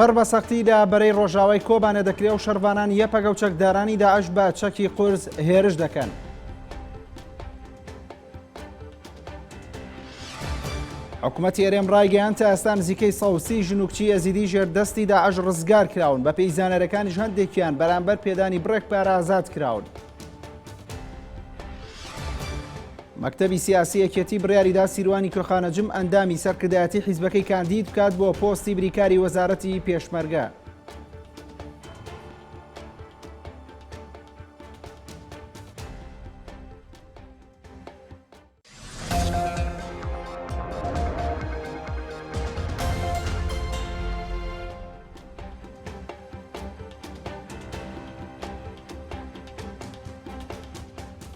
شەڕ بە سەختیدا بەرەی ڕۆژاوای کۆبانە دەکرێت و شەڕبانان یەپەگە و چەکدارانی داعش بە چەکی قورس هێرش دەکەن. حکوومەتی هەرێم ڕایگەیان تا ئێستا نزیکەی 130 ژنوکچی ئەزیدی ژێردەستی داعش ڕزگار کراون، بە پێی زانەرەکانیش هەندێکیان بەرامبەر پێدانی بڕێک پارە ئازاد کراون. مەکتەبی سیاسی یەکێتی بڕیاریدا سیروانی کۆخانەجم ئەندامی سەرکردایەتی حیزبەکەی کاندید بکات بۆ پۆستی بریکاری وەزارەتی پێشمەرگە.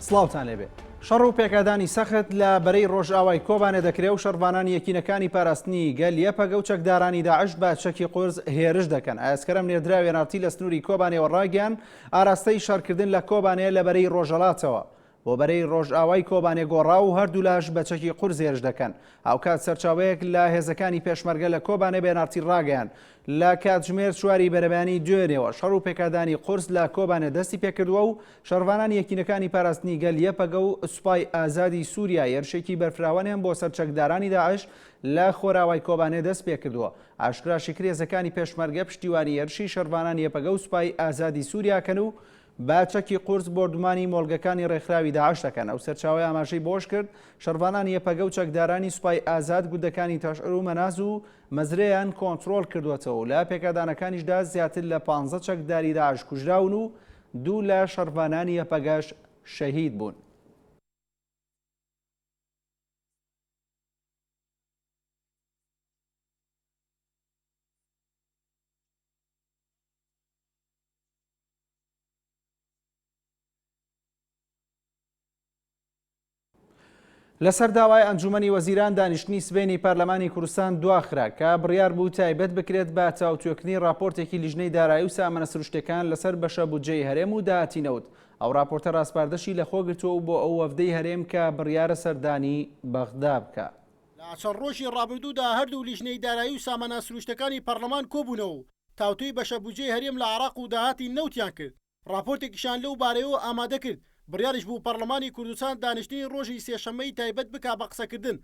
سڵاوتان لێبێ. شەڕ و پێکدانی سەخت لە بەرەی ڕۆژئاوای کۆبانە دەکرێت و شەڕبانان یەکینەکانی پاراستنی گەل یەپەگە و چەکدارانی داعش بە چەکی قورس هێرش دەکەن. ئایسکەرەم نێردراوی نارتی لە سنووری کۆبانەوە ڕاگەیان ئاراستەی شەڕکردن لە کۆبانەیە لە بەرەی ڕۆژەڵاتەوە بۆ بەرەی ڕۆژئاوای کۆبانێ گۆڕا و هەردوو لاش بە چەکی قورس هێرش دەکەن. ئاوکات سەرچاوەیەک لە هێزەکانی پێشمەرگە لە کۆبانێ بێنارتی ڕاگەیان لە کاتژمێر 4 بەرەبانی دوێنێەوە شەڕ و پێکدانی قورس لە کۆبانێ دەستی پێکردووە و شەڕوانان یەکینەکانی پاراستنی گەل یەپەگە و سوپای ئازادی سووریا یەرشێکی بەرفراوانیان بۆ سەر چەکدارانی داعش لە خۆراوای کۆبانێ دەست پێکردووە. ئاشکراشی کرێزەکانی پێشمەرگە پشتیوانی یەرشی شەڕوانان یەپەگە و سوپای ئازادی سووریاکەن و با چەکی قورس بردومانی مۆڵگەکانی ڕێکخراوی داعش دەکەن. ئەو سەرچاوی ئاماژەی بۆش کرد شەڕوانان یەپەگە و چەکدارانی سوپای ئازاد گوندەکانی تەشعر و مەناز و مەزرەیان کۆنتڕۆڵ کردوەتەوە و لە پێکدانەکانیشدا زیاتر لە 15 چەکداری داعش کوژراون و 2 لە شەڕوانانی یەپەگەش شەهید بوون. لەسەر داوای ئەنجومەنی وەزیران دانیشتنی سبەینی پەرلەمانی کوردستان دواخرا کە بڕیار بوو تایبەت بکرێت بە چاوتوێکنی راپۆرتێکی لیژنەی دارایی و سامانە سروشتەکان لەسەر بەشە بودجەی هەرێم و داهاتینەوت. ئەو راپۆرتە ڕاستپاردەشی لەخۆ گرتووە و بۆ ئەو وەفدەی هەرێم کە بڕیارە سەردانی بەغدا بکە. لە چەند ڕۆژی ڕابردوودا هەردوو لیژنەی دارایی و سامانە سروشتەکانی پەرلەمان کۆبوونەوە و تاوتوی بەشە بودجەی هەرێم لە عێراق و داهاتی نەوتیان کرد. راپۆرتێکیشان لەو بارەیەوە ئامادە کرد. بڕیاریش بوو پەرلەمانی کوردستان دانیشتنی ڕۆژی سێشەممەی تایبەت بک بە قسەکردن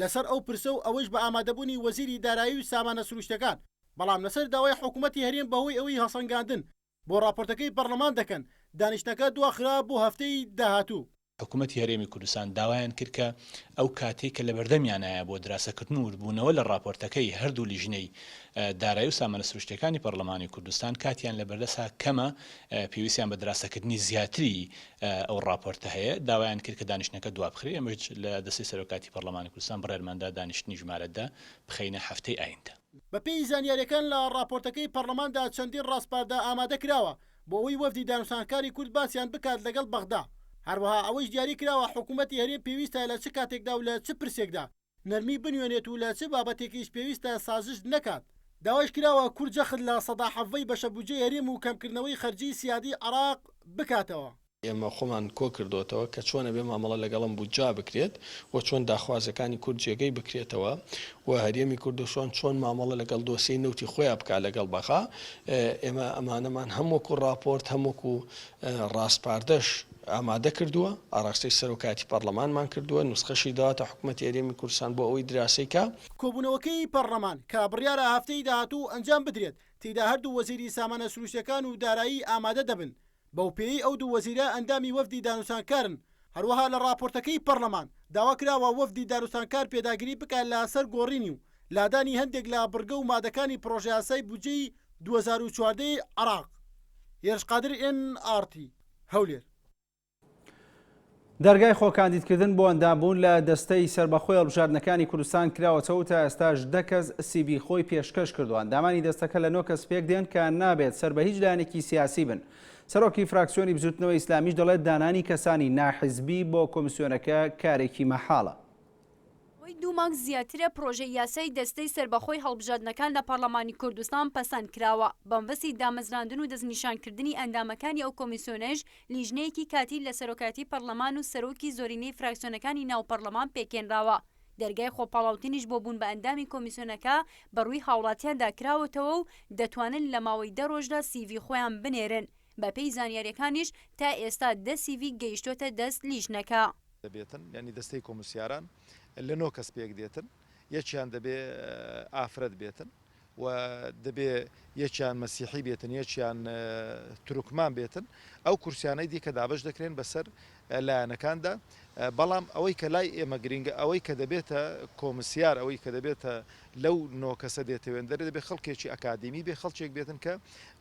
لەسەر ئەو پرسە و ئەوەش بە ئامادەبوونی وەزیری دارایی و سامانە سروشتەکان، بەڵام لەسەر داوای حکوومەتی هەرێم بەهۆی ئەوەی هەسەنگاندن بۆ راپۆرتەکەی پەرلەمان دەکەن دانیشتەکە دواخرا بۆ هەفتەی داهاتوو. حکوومەتی هەرێمی کوردستان داوایان کرد کە ئەو کاتێک کە لە بەردەمیانایە بۆ دراسەکردن و بوونەوە لە راپۆرتەکەی هەردوو لیژنەی دارایی و سامانە سروشتەکانی پەرلەمانی کوردستان کاتیان لە بەردەسا کەمە پێویستیان بە دراسەکردنی زیاتری ئەو راپۆرتە هەیە داوایان کرد کە دانیشتنەکە دوا بخرێ. ئەمەش لە دەستی سەرۆکاتی پەرلەمانی کوردستان بڕێرماندا دانیشتنی ژمارەدا بخەینە هەفتەی ئایندا. بە پێی زانیاریەکان لە راپۆرتەکەی پەرلەماندا چەندین ڕاستپاردا ئامادە کراوە بۆ ئەوەی وەفدی دانوستانکاری کورد باسییان بکات لەگەڵ بەغدا. هەروەها ئەوەش دیاری کراوە حکوومەتی هەرێم پێویستە لە چ کاتێکدا و لە چ پرسێکدا نەرمی بنوێنێت و لە چ بابەتێکیش پێویستە سازش نەکات. داواش کراوە کورد جەخت لە سەدا حەڤەی بەشە بودجەی هەرێم و کەمکردنەوەی خەرجی سیادی عێراق بکاتەوە. ئێمە خۆمان کۆ کردوتەوە کە چۆنە بێ مامەڵە لەگەڵم بودجا بکرێت و چۆن داخوازەکانی کورد جێگەی بکرێتەوە و هەرێمی کوردستان چۆن مامەڵە لەگەڵ دۆسیی نەوتی خۆیان بکە لەگەڵ بەخا. ئێمە ئەمانەمان هەمووکو راپۆرت هەمووکو ڕاستپاردەش ئامادە کردووە، ئاراستەی سەرۆکاتی پەرلەمانمان کردووە، نوسخەشی داواتە حکوومەتی هەرێمی کوردستان بۆ ئەوەی دراسەیکە. کۆبوونەوەکەی پەرلەمان کە بڕیارە هەفتەی داهاتوو ئەنجام بدرێت تێدا هەردوو وەزیری سامانە سروشتەکان و دارایی ئامادە دەبن. بەو پێی ئەو دوو وەزیرە ئەندامی وەفدی دانوستانکارن. هەروەها لە راپۆرتەکەی پەرلەمان داوا کراوە وەفدی دانوستانکار پێداگیری بکات لە سەر گۆڕینی و لادانی هەندێک لە بڕگە و مادەکانی پرۆژە یاسای بودجەی 2014 عێراق. هێرشقادر NRT هەولێر. دەرگای خۆکاندیدکردن بۆ ئەندامبوون لە دەستەی سەربەخۆی هەڵبژاردنەکانی کوردستان کراوەتەوە تا ئێستاش 10 کەس سیبی خۆی پێشکەش کردووە. ئەندامانی دەستەکە لە 9 کەس پێک دێن کە نابێت سەر بە هیچ لایەنێکی سیاسی بن. سەرۆکی فراکسیۆنی بزوتنەوەی ئیسلامیش دەڵێت دانانی کەسانی ناحیزبی بۆ کۆمیسیۆنەکە کارێکی مەحاڵە. دوو مانگ زیاترە پرۆژەی یاسای دەستەی سەربەخۆی هەڵبژاردنەکان لە پەرلەمانی کوردستان پەسەند کراوە. بەمبەستی دامەزراندن و دەستنیشانکردنی ئەندامەکانی ئەو کۆمیسیۆنەش لیژنەیەکی کاتی لە سەرۆکاتی پەرلەمان و سەرۆکی زۆرینەی فراکسیۆنەکانی ناو پەرلەمان پێکێنراوە. دەرگای خۆپاڵاوتنیش بۆ بوون بە ئەندامی کۆمیسیۆنەکە بەڕووی هاوڵاتیاندا کراوەتەوە و دەتوانن لە ماوەی 10 ڕۆژدا CV خۆیان بنێرن. بەپێی زانیاریەکانیش تا ئێستا 10 CV گەیشتۆتە دەست لیژنەکە. دەبێتن ینی دەستەی کۆمسیاران لە 9 کەس پێک دێتن، یەکیان دەبێ ئافرەت بێتن و دەبێ یەکیان مەسیحی بێتن، یەکیان تورکمان بێتن. ئەو کورسیانەی دیکە دابش دەکرێن بەسەر لایەنەکاندا، بەڵام ئەوەی کە لای ئێمە گرینگە ئەوەی کە دەبێتە کۆمسیار، ئەوەی کە دەبێتە لەو 9 کەسە دێتەوێندەرە دەبێت خەڵکێکی ئەکادمی بێ، خەڵکێک بێتن کە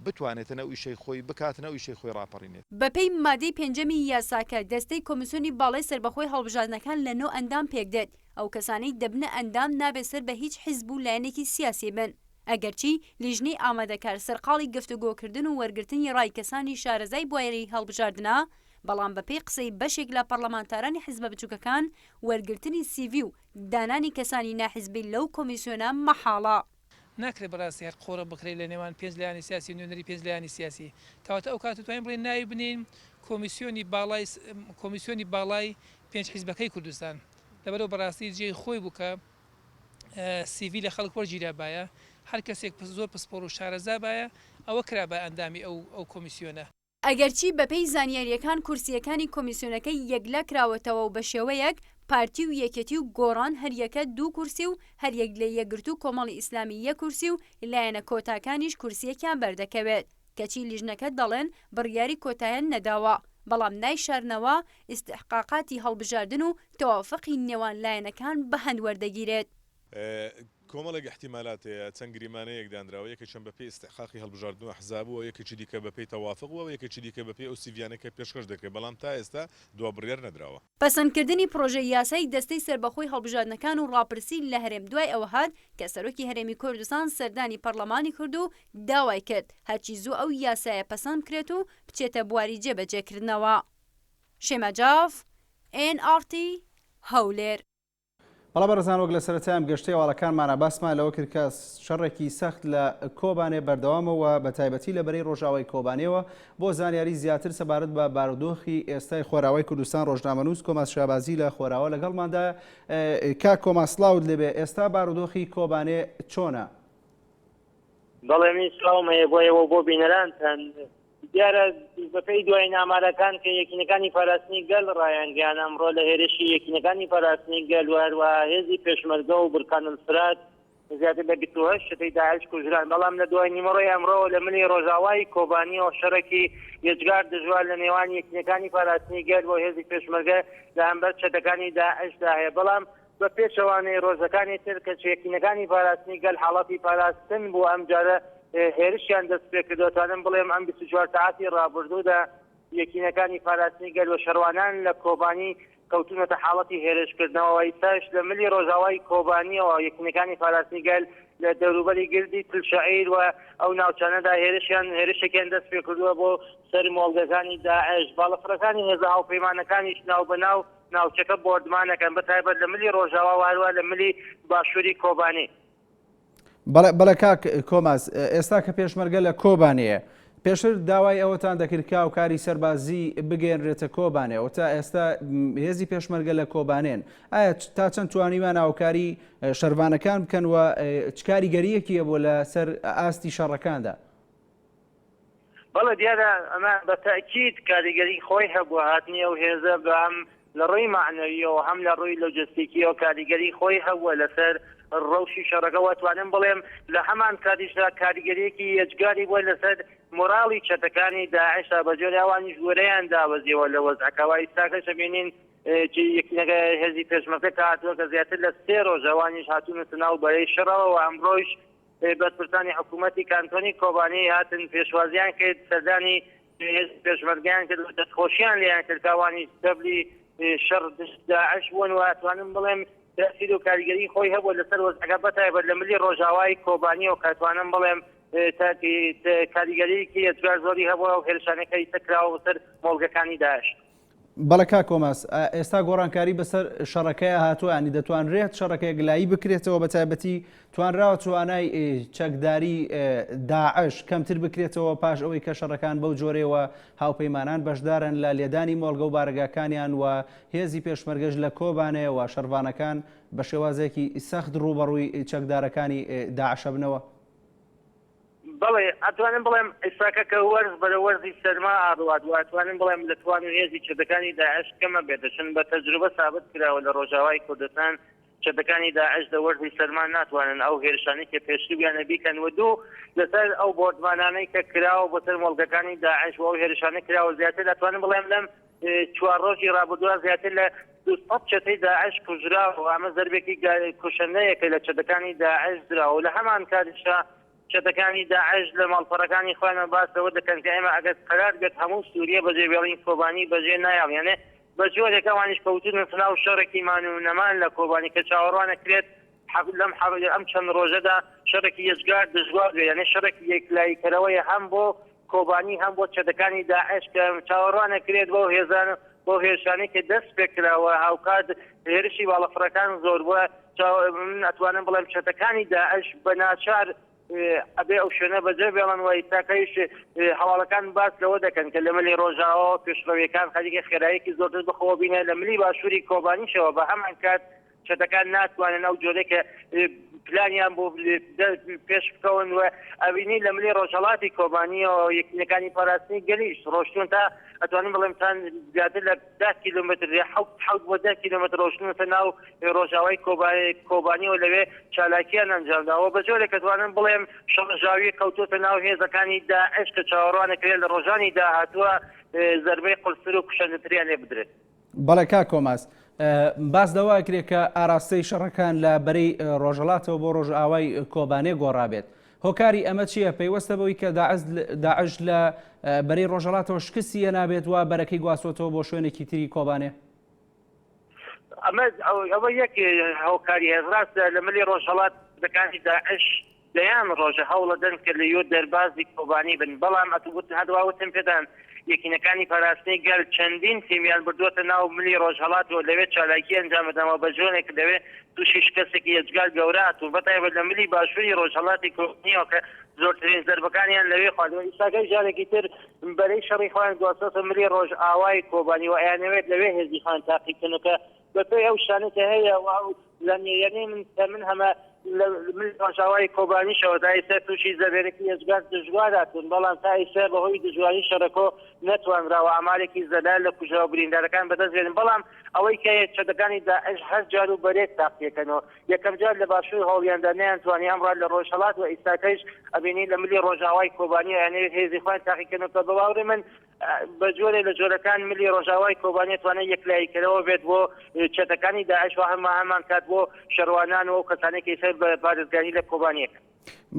بتوانێتن ئەو ئیشەی خۆی بکاتن، ئەو ئیشەی خۆی ڕاپەڕینێت. بەپێی مادەی 5 یاساکە دەستەی کۆمیسیۆنی باڵای سەربەخۆی هەڵبژاردنەکان لە 9 ئەندام پێک دێت. ئەو کەسانەی دەبنە ئەندام نابێت سەر بە هیچ حیزب و لایەنێکی سیاسی بن. ئەگەرچی لیژنەی ئامادەکار سەرقاڵی گفتوگۆکردن و وەرگرتنی ڕای کەسانی شارەزای بوایەری هەڵبژاردنە، بەڵام بەپێی قسەی بەشێک لە پەرلەمانتارانی حیزبە بچووکەکان وەرگرتنی CV و دانانی کەسانی ناحیزبی لەو کۆمیسیۆنە مەحاڵە. ناکرێت بەڕاستی هەر قۆڕە بکرێت لە نێوان 5 لایانی سیاسی و نوێنەری 5 لایانی سیاسی. کەواتە ئەو کات توانین بڵێن ناوی بنین کۆمیسیۆنی باڵای 5 حیزبەکەی کوردستان. لەبەرەوە بەڕاستی جێی خۆی بوو کە CV لە خەڵک وەرگیرا باە، هەر کەسێک زۆر پسپۆڕ و شارەزا باە، ئەوە کرا بە ئەندامی ئەو کۆمیسیۆنە. ئەگەرچی بەپێی زانیاریەکان کورسیەکانی کۆمیسیۆنەکەی یەکلا کراوەتەوە و بە شێوەیەک پارتی و یەکێتی و گۆڕان هەریەکە 2 کورسی و هەریەک لە یەکگرتو و کۆمەڵی ئیسلامی 1 کورسی و لایەنە کۆتاکانیش کورسیەکیان بەردەکەوێت. کەچی لیژنەکە دەڵێن بڕیاری کۆتاییان نەداوە، بەڵام نایشارنەوە ئیستحقاقاتی هەڵبژاردن و تەوافقی نێوان لایەنەکان بە هەند وەردەگیرێت. کۆمەڵێک احتیمالات چەند گریمانەیەک دانراوە، یەکێکم بەپێی استحقاقی هەڵبژاردن و حزاب و یەکێکی دیکە بەپێی تەوافق و یەکێکی دیکە بەپێی ئەو سیڤیانەکە پێشکەش دەکرێت، بەڵام تا ئێستا دوا بڕیار نەدراوە. پەسەندکردنی پرۆژەی یاسای دەستەی سەربەخۆی هەڵبژاردنەکان و ڕاپرسی لە هەرێم دوای ئەوە هات کە سەرۆکی هەرێمی کوردستان سەردانی پەرلەمانی کرد و داوای کرد هەرچی زوو ئەو یاسایە پەسەند بکرێت و بچێتە بواری جێبەجێکردنەوە. شێمە جاف، NRT هەولێر. بەڵام بەڕێزان وەک لە سەرەتایان گەشتەی هەواڵەکانمانە باسمان لەوە کرد کە شەڕێکی سەخت لە کۆبانێ بەردەوامەوە بە تایبەتی لەبەرەی ڕۆژاوای کۆبانەوە بۆ زانیاری زیاتر سەبارەت بە بارودۆخی ئێستای خۆراوای کوردستان ڕۆژنامەنووس کۆماس شابازی لە خۆراوە لەگەڵماندا. کاک کۆماسلااوت لێبێ ئێستا بارودۆخی کۆبانێ چۆنە؟ بەڵێ من سڵاومەیە بۆیەوە بۆ بینەرانتان دیارە بەپێی دوای نامارەکان کە یەکینەکانی پاراستنی گەل ڕایانگەیان ئەمڕۆ لە هێرشی یەکینەکانی پاراستنی گەل و هەروە هێزی پێشمەرگە و بورکانەلفرات زیاتر لە 28 شتەی داعش کوژران، بەڵام لە دوای نیمەڕۆی ئەمڕۆ لە ملی ڕۆژاوای کۆبانی و شەڕێکی یەجگار دژوار لە نێوان یەکینەکانی پاراستنی گەل و هێزی پێشمەرگە لە ئەمبەر شتەکانی داعشدا هەیە. بەڵام بە پێچەوانەی ڕۆژەکانی تر کە یەکینەکانی پاراستنی گەل حاڵەتی پاراستن بۆ ئەم جارە هێرشیان دەست پێ کردوتوانم بڵێم ئەم 24 ساعتی ڕابردوودا یەکینەکانی پاراستنی گەل و شەروانان لە کۆبانی کەوتونەتە حاڵەتی هێرشکردنەوە. ئیساش لە ملی ڕۆژاوای کۆبانیەوە یەکینەکانی پاراستنی گەل لە دەوروبەری گردی تلشعیر و ئەو ناوچانەدا هێرشێکیان دەست پێ کردووە بۆ سەر مۆڵگەکانی داعش. باڵەفڕەکانی هێزە هاوپەیمانەکانیش ناوبەناو ناوچەکە بۆردمانەکەن بە تایبەت لە ملی ڕۆژاوا و هەروە لە ملی باشووری کۆبانی. بەڵێ کاک کۆماس، ئێستا کە پێشمەرگە لە کۆبانەیە پێشتر داوای ئەوەتان دەکرد کا و کاری سەربازی بگەێنرێتە کۆبانێ و تا ئێستا هێزی پێشمەرگە لە کۆبانێن، ئایا تا چەند توانیوان هاوکاری شەروانەکان بکەن و چ کاریگەریەکیە بۆ لە سەر ئاستی شەڕەکاندا؟ بەڵێ دیارە ئەمە بە تاکید کاریگەری خۆی هەبووە هاتنیە و هێزە بە ئەم لە ڕووی معنەویەوە هەم لە ڕووی لۆجستیکیەوە کاریگەری خۆی هەبووە لەسەر ڕەوشی شەڕەکەەوە توانم بڵێم لە هەمان کاتیشدا کاریگەریەکی یەجگاری بووە لەسەر مۆراڵی چەتەکانی داعشا بەجێرە ئەوانی ژوورەیان داوەزیەوە لە وەزعەکەەوە. ئیستاکە شەبینین یەکینەکە هێزی پێشمەرگە کە هاتووە کە زیاتر لە 3 ڕۆژ ئەوانیش هاتوونەتە ناو بەرەی شەڕەوە و ئەمڕۆیش بەدپرسانی حکوومەتی کانتۆنی کۆبانی هاتن پێشوازیان کرد، سەردانی پێشمەرگیان کرد، دەستخۆشییان لێیان کرد کاوانی دەبلی شەڕ داعش بوون و ئەتوانم بڵێم تاثیر و کاریگەری خۆی هەبووە لەسەر وەزعەکە بەتایبەت لە ملی ڕۆژاوای کۆبانی و کاتوانم بڵێم کاریگەریەکی یەجگار زۆری هەبووە و هێرشانەکەی تەکراوە بەسەر مۆڵگەکانی داعش. بەڵکا کۆماس ئێستا گۆڕانکاری بەسەر شەڕەکەی هاتووە ینی دەتوانرێت شەڕەکەی گلایی بکرێتەوە بە تایبەتی توانراوە توانای چەکداری داعش کەمتر بکرێتەوە پاش ئەوەی کە شەڕەکان بەو جۆرەوە هاوپەیمانان بەشدارن لە لێدانی مۆڵگە و بارگاکانیان و هێزی پێشمەرگەش لە کۆبانەیەوە شەڕوانەکان بە شێوازێکی سەخت ڕوبەڕووی چەکدارەکانی داعشە بنەوە. بەڵێ ئەتوانم بڵێم ئێستاکە کە وەرز بەرە وەرزی سەرما ئاڕوات و ئەتوانم بڵێم لە توان و هێزی چەکدەکانی داعش کەمە بێتەچن بە تەجروبە ثابت کراوە لە ڕۆژاوای کوردستان چەکدەکانی داعش لە وەرزی سەرمان ناتوانن ئەو هێرشانی کە پێشتویانە بیکەن و دوو لەسەر ئەو بۆردمانانەی کە کراوە بۆ سەر مۆڵگەکانی داعش و ئەو هێرشانە کراوە زیاتر دەتوانم بڵێم لەم 4 ڕۆژی ڕابردووە زیاتر لە 200 چەتەی داعش کوژراوە و ئەمە زەربێکی کوشندەیەکە لە چەکدەکانی داعش دراوە لە هەمان کاتیشدا چەکدەکانی داعش لە ماڵپەڕەکانی خۆیان باسەوە دەکەن کە ئێمە ئەگەر قەرار بێت هەموو سووریە بەجێبێڵین کۆبانی بەجێ نایاڵێنێ بە جۆرێک ئەوانیش کەوتون سلااو شەڕێکی مان و نەمان لە کۆبانی کە چاوەڕوانە کرێت لەم ئەم چەند ڕۆژەدا شەڕێکی یەجگار دژوار بێ یانێ شەڕێکی یەکلاییکەرەوەی هەم بۆ کۆبانی هەم بۆ چەکدەکانی داعش کە چاوەڕوانە کرێت بۆ هێزان بۆ هێرشانەی کە دەست پێکراوە هاوکات هێرشی باڵەفڕەکان زۆر بووە من ئەتوانم بڵێم چەکدەکانی داعش بە ناچار ئەبێ ئەو شوێنە بەجێ بێڵن وای تاکەیش هەواڵەکان باس لەوە دەکەن کە لە ملی ڕۆژاوە پێشڕەویەکان خەریکە خێراییەکی زۆرتر بخەوە بینە لە ملی باشووری کۆبانیشەوە بە هەمان کات چەکدەکان ناتوانن ئەو جۆرەیە پلانیان بۆ پێش بکەون و ئەبینی لە ملی ڕۆژهەڵاتی کۆبانیەوە یەکینەکانی پاراستنی گەلیش ڕۆشتون تا ئەتوانین بڵێم چەند زیاتر لە 10 کیلومتر حوت بۆ 10 کیلومتر ڕۆشتونەتە ناو ڕۆژاوای کۆبانیەوە لەوێ چالاکیان ئەنجامداوە بە جۆرێک ئەتوانم بڵێم شەڕژاوی کەوتوتە ناو هێزەکانی داعش کە چاوەڕوانەکرێت لە ڕۆژانی داهاتووە زەربەی قورستر و کوشندەتریان لێ بدرێت. بەڵێ کا کۆماس باس دەوا کرێت کە ئاراستەی شەڕەکان لە بەرەی ڕۆژهەڵاتەوە بۆ ڕۆژئاوای کۆبانێ گۆڕابێت. هۆکاری ئەمە چییە؟ پەیوەستە بەوەی کە داعش لە بەرەی ڕۆژهەڵاتەوە شکستی هێنابێت و بەرەکەی گواستوتەوە بۆ شوێنێکی تری کۆبانێ؟ ئەوە یەک هۆکاری هێزراستە لە ملی ڕۆژهەڵات دەکانی داعش دەیان ڕۆژە هەوڵە دەن کە لە یۆ دەربازی کۆبانی بن بەڵام هەدواوتم پێدان یەکینەکانی پاراستنی گەل چەندین تیمیان بردووەتە ناو ملی ڕۆژهەڵاتەوە لەوێ چالاکی ئەنجامدەمەوە بە جۆرێک لەوێ تووشی شکستێکی یەجگار گەورات و بەتایبەت لە ملی باشووری ڕۆژهەڵاتی کۆبانیەوە کە زۆرترین زەربەکانیان لەوێ خواردەوە ئیساگەی جارێکی تر بەرەی شەڕی خۆیان گواستوتە ملی ڕۆژئاوای کۆبانی و ئەیانەوێت لەوێ هێزی خۆیان تاقیکردنەوە بەپێی ئەو شانێکە هەیە لە نێرەی من هەمە من ڕۆژاوای کۆبانیشەوە تا ئێستا تووشی زەبێرێکی یەجگار دژواراتون بەڵام تا ئێستا بەهۆی دژواری شەڕەکۆ نەتوانراوە ئامارێکی زەلال لە کوژراوە بریندارەکان بەدەست بێنن بەڵام ئەوەی کە چەکدەکانی داعش هەر جار و بەرێک تاقیەکەنەوە یەکەم جار لە باشووری هەوڵیاندا نەیانتوانی ئەمڕۆ لە ڕۆژهەڵات و ئێستاکەش ئەبینی لە ملی ڕۆژاوای کۆبانی یانەوێت هێزی خۆیان تاقیکردنەوە بە باوەڕی من بە جۆرێ لە جۆرەکان ملی ڕۆژاوای کۆبانی توانێت یەکلاییکەرەوە بێت بۆ چەکدەکانی داعش و هەمان کات بۆ شەروانان و کەسانێکی سەر بە پارێزگانی لە کۆبانیەکە.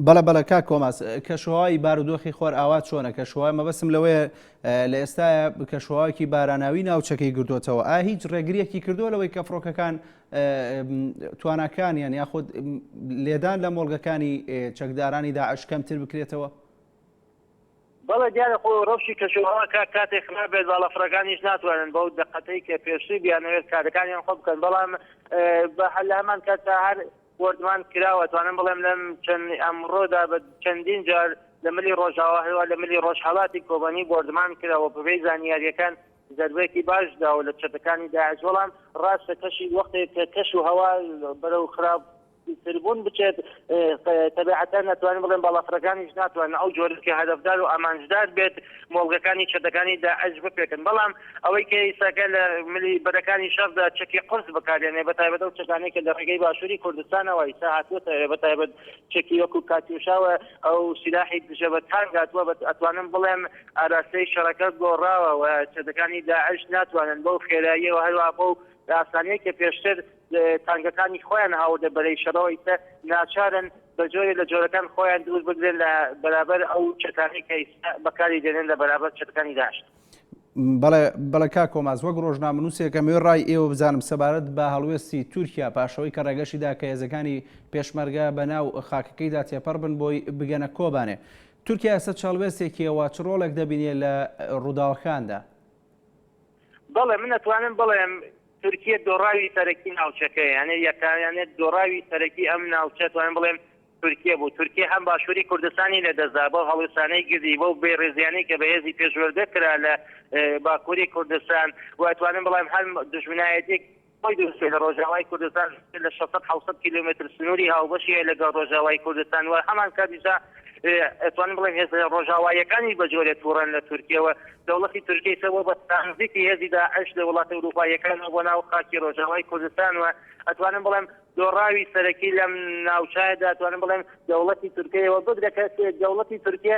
بەڵە کا کۆماس کەشوهای بارودۆخی خۆر ئاوات چۆنە کەشوهای مەبەسم لەوەیە لە ئێستاە کەشوهاوێکی باراناوی ناوچەکەی گردوتەوە هیچ ڕێگریەکی کردووە لەوەی کە فڕۆکەکان تواناکانیان یاخود لێدان لە مۆڵگەکانی چەکدارانی داعش کەمتر بکرێتەوە؟ بەڵێ دیارە خۆ ڕەوشی کەشوهەوا کاتێک خراپێت باڵەفڕەکانیش ناتوانن بەو دقەتەی کە پێشووی بیانەوێت کارەکانیان خۆ بکەن بەڵام بە لە هەمان کات هەر وەردمان کراوە توانم بڵێم لەم چەند ئەمڕۆدا بە چەندین جار لە ملی ڕۆژاوا هەیە لە ملی ڕۆژهەڵاتی کۆبانی بۆردمان کراوە بەبێ زانیاریەکان زەربەیەکی باشداوە لە چەکدەکانی داعش بەڵام ڕاستە کەشی وەختێک کە کەش و هەوا بەرەو خراپ تربوون بچێت تەبیعەتەن ناتوانین بڵێن باڵەفڕەکانیش ناتوانن ئەو جۆرەی هەدەفدار و ئامانجدار بێت مۆڵگەکانی چەکدەکانی داعش بپێکن بەڵام ئەوەی کە ئێستاکە لە ملی بەرەکانی شەڕدا چەکی قورس بەکارێنێ بەتایبەت ئەو چەکانەی کە لە ڕێگەی باشووری کوردستانەوە ئێستا هاتووەتە بەتایبەت چەکی وەکو کاتیوشاوە ئەو سیلاحی دژە بە تانگ هاتووە ئەتوانم بڵێم ئاراستەی شەڕەکە گۆڕاوە و چەکدەکانی داعش ناتوانن بەو خێراییەوە هەروە بەو ئاسانیەی کە پێشتر تانگەکانی خۆیان هاوردە بەرەی شەڕەوە ئێستا ناچارن بە جۆرێ لە جۆرەکان خۆیان دروست بگرێن لە بەرابەر ئەو چەکانی کە بەکاری دێنن لە بەرابەر چەکدەکانی داعش. بەڵێ کا کۆماز وەک ڕۆژنامەنووسێکە مێ ڕای ئێوە بزانم سەبارەت بە هەڵوێستی تورکیا پاشەوەی کە ڕێگەشیدا کە هێزەکانی پێشمەرگە بەناو خاکەکەیدا تێپەڕ بن بۆی بگەنە کۆبانێ. تورکیا ئێستا چاڵوێستێکیەوە چ ڕۆڵێک دەبینێت لە ڕووداوەکاندا؟ بەڵێ من ئەتوانم بڵێم تورکیە دۆڕاوی سەرەکی ناوچەکە یعنی یەکانێت دۆڕاوی سەرەکی ئەم ناوچە توانم بڵێم تورکیە بوو. تورکیە هەم باشووری کوردستانی لەدەستدا بۆ هەڵوێستانەی گردی بۆ بێڕێزیانەی کە بەهێزی پێشوەردە کرا لە باکووری کوردستان و ئەتوانم بڵێم هەر دژمنایەتێک خۆی دروست لە ڕۆژاوای کوردستان لە 600 کیلومتر سنووری هاوبەشی لەگەڵ ڕۆژاوای کوردستان و هەمان کاتیشا ئەتوانم بڵێم هێز ڕۆژاوایەکانی بەجۆرێ تووڕەن لە تورکیەوە دەوڵەتی تورکیای سەوە بە ترانزیتی هێزی داعش لە وڵاتە ئەوروپایەکان بۆ ناو خاکی ڕۆژاوای کوردستان و ئەتوانم بڵێم دۆڕاوی سەرەکی لەم ناوچایدا ئەتوانم بڵێم دەوڵەتی تورکیەوە بگرێکە دەوڵەتی تورکیە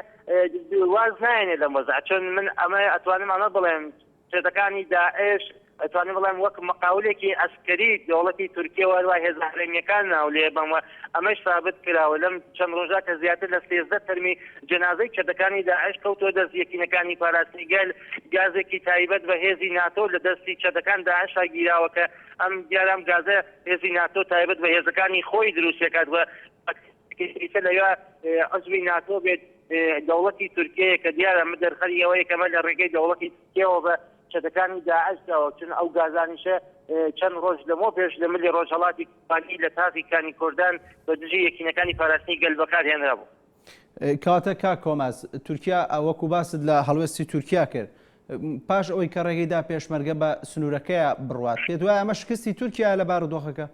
واز نایێنێ لە مەزع چۆن من ئەمە ئەتوانم ئەمە بڵێم شێتەکانی داعش ئەتوانم بڵێم وەک مقاولێکی ئەسکەری دەوڵەتی تورکیەوە دوای هێزە هەرێمیەکان ناولێ بەمە ئەمەش ثابت کراوە لەم چەند ڕۆژە کە زیاتر لە 13 تەرمی جەنازەی چەتەکانی داعش کەوتووە دەست یەکینەکانی پاراستنی گەل گازێکی تایبەت بە هێزی ناتۆ لە دەستی چەتەکان داعشا گیراوە کە ئەم دیارام گازە هێزی ناتۆ تایبەت بە هێزەکانی خۆی دروستەکات وە لەوێ عزوی ناتۆ بێت دەوڵەتی تورکیە کە دیارە مدەرخەری ئەوەیە کەمە لە ڕێگەی دەوڵەتی تورکیەوە بە شتەکانی داعشەوە چون ئەو گازانیشە چەند ڕۆژ لەمۆ پێش لە ملی ڕۆژهەڵاتی کوردی لە تافیکانی کوردان بە دژی یەکینەکانی پاراستنی گەل بەکارهێنرا بوو. کاتە کا کۆماز تورکیا وەکو باست لە هەڵوێستی تورکیا کرد پاش ئەوەی کە ڕێگەیدا پێشمەرگە بە سنوورەکەیە بڕوات پێ دوای ئەمە شکستی تورکیا لە بارودۆخەکە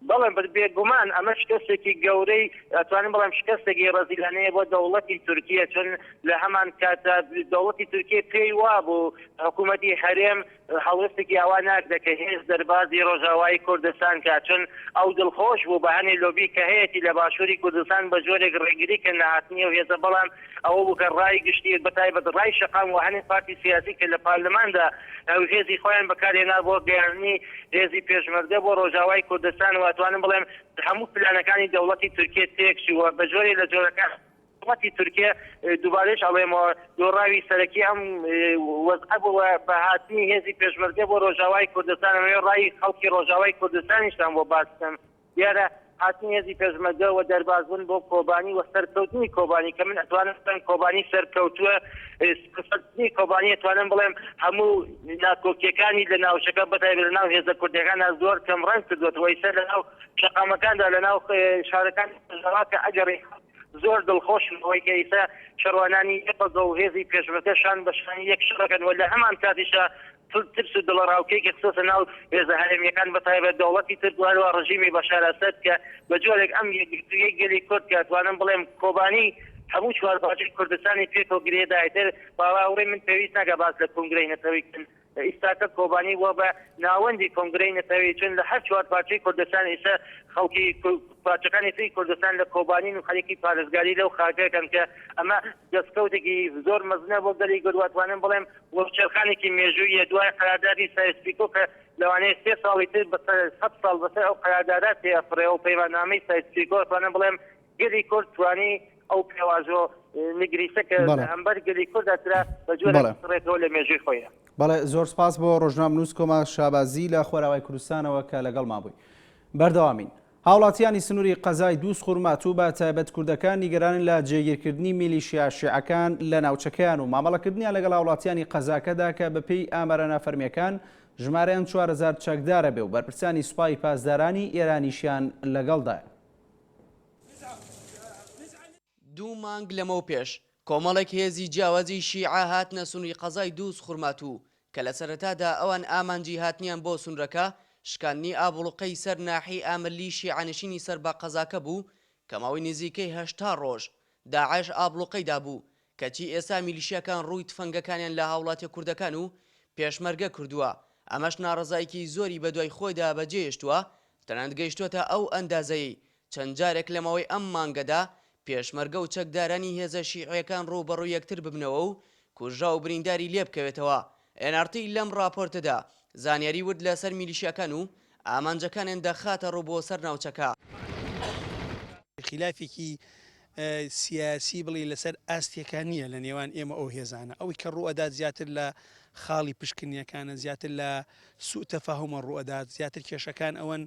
بەڵێن بێگومان ئەمە شکستێکی گەورەی ئەتوانین بڵێم شکستێکی ڕەزیلانەیە بۆ دەوڵەتی تورکیە چون لە هەمان کاتە دەوڵەتی تورکیە پێی وا بوو حکوومەتی هەرێم هەڵوێستێکی ئەوە ناکدەکە هێز دەربازی ڕۆژاوایی کوردستان کات چون ئەو دڵخۆش بوو بە هەنێ لۆبی کە هەیەی لە باشووری کوردستان بە جۆرێک ڕێگری کە نهاتنیە و هێزە بەڵام ئەوە بوو کە ڕای گشتی بەتایبەت ڕای شەقام و هەنێ پارتی سیاسی کە لە پارلەماندا ئەو هێزی خۆیان بەکارهێنا بۆ گەیاندنی هێزی پێشمەرگە بۆ ڕۆژاوای کوردستان و ئەتوانم بڵێم هەموو پلانەکانی دەوڵەتی تورکیە تێکچووە بە جۆرێ لە جۆرەکان حکوومەتی تورکیە دووبارەش ئەڵێمەوە دۆڕاوی سەرەکی ئەم وەزعە بووە بە هاتنی هێزی پێشمەرگە بۆ ڕۆژاوای کوردستان ئەوێ ڕای خەڵکی ڕۆژاوای کوردستانیشتان بۆ باسکەم دیارە هاتنی هێزی پێشمەرگە و دەربازبوون بۆ کۆبانی و سەرکەوتنی کۆبانی کە من ئەتوانم بڵێم کۆبانی سەرکەوتووە سەرکەوتنی کۆبانی ئەتوانم بڵێم هەموو ناکۆکیەکانی لە ناوچەکە بەتایبەت لە ناو هێزە کوردەکانە زۆر کەمڕەنگ کردوێتەوە ئیستا لە ناو شەقامەکاندا لە ناو شارەکان کە ئەگەڕی زۆر دڵخۆشەوەی کە ئیستا شەروانانی ئەپەزە و هێزی پێشمەرگەشان بەشانی یەک شڕەکەن و لە هەمان کاتیشا ترس و دڵڕاوکەیەکی خصوصا ناو هێزە هەرێمیەکان بەتایبەت دەوڵەتی ترک هەروە ڕژیمی بەشار ئەسەد کە بە جۆرێک ئەم یەکگرتوویەی گەلی کورد کە ئەتوانم بڵێم کۆبانی هەموو چوارپارچەی کوردستانی پێکەوە گرێدایتر باوەڕێ من پێویست ناکە باس لە کۆنگرەی نەتەوەیکردن ئیستاکە کۆبانی وە بە ناوەندی کۆنگرەی نەتەوەی چون لە هەر چوارپارچەی کوردستان ئێستا خەڵکی پارچەکانی تری کوردستان لە کۆبانین و خەڵکی پارێزگاری لەو خاکەکەن کە ئەمە دەستکەوتێکی زۆر مەزنە بۆ گەلی گەرواتوانم بڵێم وەچێرخانێکی مێژوویە دوای قەراردادی سایسپیکۆ کە لەوانەیە 3 ساڵی تر بە 100 ساڵ بەسەر ئەو قەراردادە تێفڕێ و پەیماننامەی سایسپیکۆ توانم بڵێم گەلی کورد توانی ئەو پێوازۆ نگریسە کە ئەمبەر گەلی کوردەترا بە جۆرە ڕێتەوە لە مێژووی خۆیە. بەڵێ زۆر سپاس بۆ ڕۆژنامەنووس کۆما شابازی لە خۆراوای کوردستانەوە کە لەگەڵ مابووی. بەردەوامین هاوڵاتیانی سنووری قەزای دووس خوڕماتوو بە تایبەت کوردەکان نیگەرانن لە جێگیرکردنی میلیشیا شیعەکان لە ناوچەکەیان و مامەڵەکردنیان لەگەڵ هاوڵاتیانی قەزاکەدا کە بەپێی ئامارە نافەرمیەکان ژمارەیان 4000 چەکدارە بێ و بەرپرسانی سوپای پاسدارانی ئێرانیشیان لەگەڵدایە. 2 مانگ لەمەو پێش کۆمەڵێک هێزی جیاوازی شیعە هاتنە سنووری قەزای دووس خوڕماتوو کە لە سەرەتادا ئەوان ئامانجی هاتنیان بۆ سونرەکە شکاندنی ئابڵوقەی سەر ناحی ئاملی شیعانشینی سەر بە قەزاکە بوو کە ماوەی نزیکەی 80 ڕۆژ داعش ئابڵوقەیدا بوو کەچی ئێستا میلیشیاکان ڕووی تفەنگەکانیان لە هاوڵاتی کوردەکان و پێشمەرگە کردووە ئەمەش ناڕزایکی زۆری بە دوای خۆیدا بەجێهێشتووە تەنانەت گەیشتووەتە ئەو ئەندازەی چەند جارێک لەمەوەی ئەم مانگەدا پێشمەرگە و چەکدارانی هێزە شیعەکان ڕووبەڕوو یەکتر ببنەوە و کوژرا و برینداری لێ بکەوێتەوە. NRT لەم راپۆرتەدا زانیاری ورد لەسەر میلیشیاکان و ئامانجەکانیان دەخاتە ڕوو بۆ سەر ناوچەکە. خلافێکی سیاسی بڵێ لەسەر ئاستیەکان نییە لە نێوان ئێمە ئەو هێزانە ئەوەی کە ڕوئەدات زیاتر لە خاڵی پشکنیەکانە زیاتر لە سوء تەفاهومە ڕوئەدات زیاتر کێشەکان ئەوەن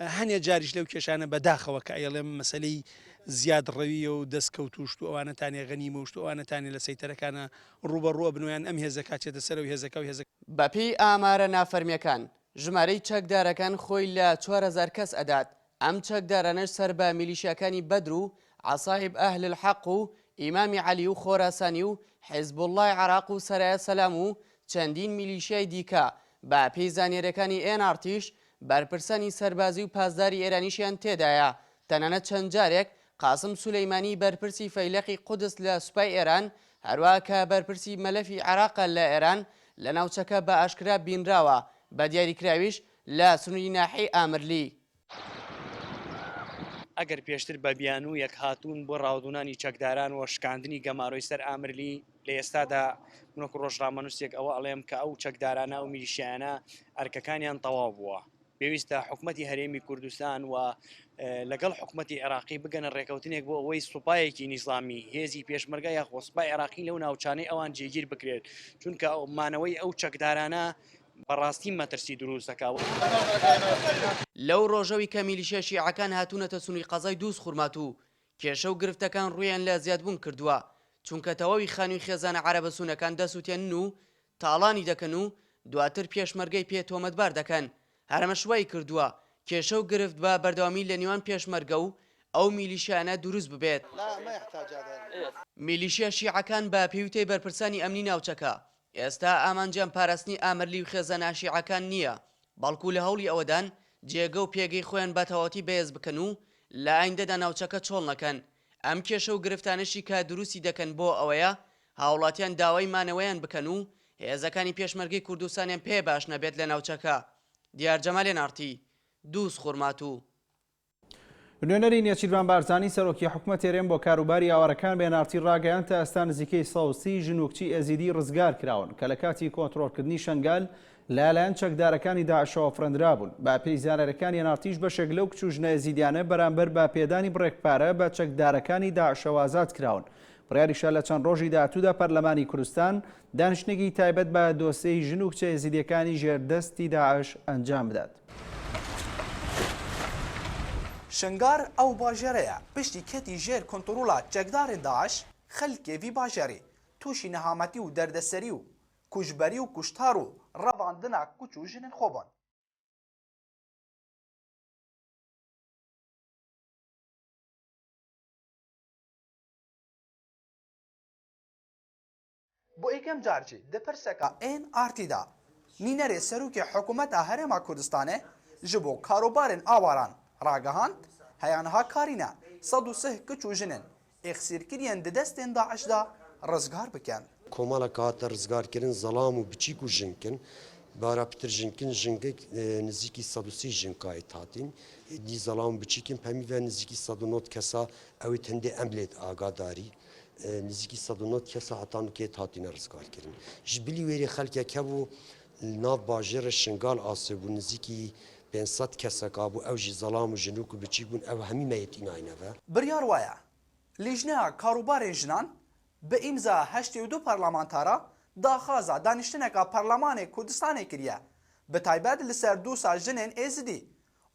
هەنێ جاریش لەو کێشانە بەداخەوە کە ئەڵێم مەسلەی زیاد ڕەویە و دەستکەوتوشت و ئەوانەتانێ غەنیمە وشت و ئەوانەتانێ لە سەیتەرەکانە ڕوبەڕوە بنویان ئەم هێزە کاچێتە سەر و هێزەکە و هێزەکە بەپێی ئامارە نافەرمیەکان ژمارەی چەکدارەکان خۆی لە 4000 کەس ئەدات ئەم چەکدارانەش سەر بە میلیشیەکانی بەدر و عەساهیب ئەهل الحەق و ئیمامی عەلی و خۆراسانی و حیزب الله عێراق و سەرایە سەلام و چەندین میلیشیای دیکە بە پێی زانیاریەکانی NRTش بەرپرسانی سەربازی و پاسداری ئێرانیشیان تێدایە تەنانەت چەند جارێک قاسم سولەیمانی بەرپرسی فەیلەقی قودس لە سوپای ئێران هەروە کە بەرپرسی مەلەفی عێراقە لە ئێران لە ناوچەکە بە ئاشکرا بینراوە بە دیاریکراویش لە سنووری ناحی ئامرلی. ئەگەر پێشتر بە بیان و یەک هاتوون بۆ ڕاودونانی چەکداران و شکاندنی گەماڕۆی سەر ئامرلی لە ئێستادا منۆک ڕۆژڕامەنووسێک ئەوە ئەڵێم کە ئەو چەکدارانە و میلیشیانە ئەرکەکانیان تەواو بووە. پێویستە حکوومەتی هەرێمی کوردستان و لەگەڵ حکوومەتی عێراقی بگەنە ڕێکەوتنێک بۆ ئەوەی سوپایەکی نیزامی هێزی پێشمەرگە یاخۆ سوپای عێراقی لەو ناوچانەی ئەوان جێگیر بکرێت چونکە مانەوەی ئەو چەکدارانە بەڕاستی مەترسی دروستەکە. لەو ڕۆژەوی کە میلیشیا شیعەکان هاتوونەتە سنووری قەزای دووس خورمات و کێشە و گرفتەکان ڕوویان لە زیادبوون کردووە چونکە تەواوی خانووی خێزانە عەرەبە سوونەکان دەسووتێنن و تاڵانی دەکەن و دواتر پێشمەرگەی پێ تۆمەتبار دەکەن هەرمەشوای کردووە کێشە و گرفت بە بەردەوامی لە نێوان پێشمەرگە و ئەو میلیشیانە دروست ببێت. میلیشیا شیعەکان بە پێوتەی بەرپرسانی ئەمنی ناوچەکە ئێستا ئامانجیان پاراستنی ئامرلی و خێزانە شیعەکان نییە بەڵکو لە هەوڵی ئەوەدان جێگە و پێگەی خۆیان بە تەواوەتی بەهێز بکەن و لە ئایندەدا ناوچەکە چۆڵ نەکەن. ئەم کێشە و گرفتانشی کە دروستی دەکەن بۆ ئەوەیە هاوڵاتیان داوای مانەوەیان بکەن و هێزەکانی پێشمەرگەی کوردستانیان پێ باش نەبێت لە ناوچەکە. دیار جەمالێ نارتی دووس خورمات و نوێنەری نێچیروان بارزانی سەرۆکی حکوومەت هێرێم بۆ کاروباری ئاوارەکان بە نارتی ڕاگەیان تا ئێستا نزیکەی 130 ژنوکچی ئەزیدی ڕزگار کراون کە لە کاتی کۆنتڕۆڵکردنی شنگال لەلایەن چەکدارەکانی داعشەوە فرەندرا بوون. با پێی زانەرەکانی نارتیش بەشێک لەو کچ و ژنە ئەزیدیانە بەرامبەر بە پێدانی بڕێکپارە بە چەکدارەکانی داعشەوە ئازاد کراون. بڕیاریشە لە چەند ڕۆژی داهاتوودا پەرلەمانی کوردستان دانیشتنێکی تایبەت بە دۆسیەی ژن و کچە ئەزیدیەکانی ژێردەستی داعش ئەنجام بدات. شنگار ئەو باژێرەیە پشتی کەتی ژێر کۆنتڕۆڵا چەکدارên داعش خەلکێوی باژێرێ تووشی نەهامەتی و دەردەسەری و کوژبەری و کوشتار و ڕەواندنا کوچ و ژنن خۆبن. بۆ یەکەم جارجی دەپرسەکە NRTدا نینەرێ سەرۆکی حکوومەتە هەرێما کوردستانê ji bo karobarên awaran ڕاگەهاند هەیانها کارینە 130 کچ و ژنن ئێخسیرکردیان di destên Daişda rizgar bikin. Komalek hate rizgarkirin zelam û biçîk û jinkin bara pitir jinkin jingek nizîkî 130 jinkayê hatin dî zelam û biçîkin pemî ve nizîkî 109 kesa ew ê tindê emlêt agadarî nizîkî 109 kesa hetanokê hatine rizgarkirin. Ji bilî wêrê xelkek hebû nav bajêra Şingal asê bû nizîkî 500 kesek abû ew jî zelam û jinûk û biçîk bûn ew hemî meyetînayîne ve. Biryar waya lîjneya karobarên jinan bi îmza 82 parlamentara daxwaza danîştineka Parlemanê Kurdistanê kiriye bi taybet li ser dosa jinên êzidî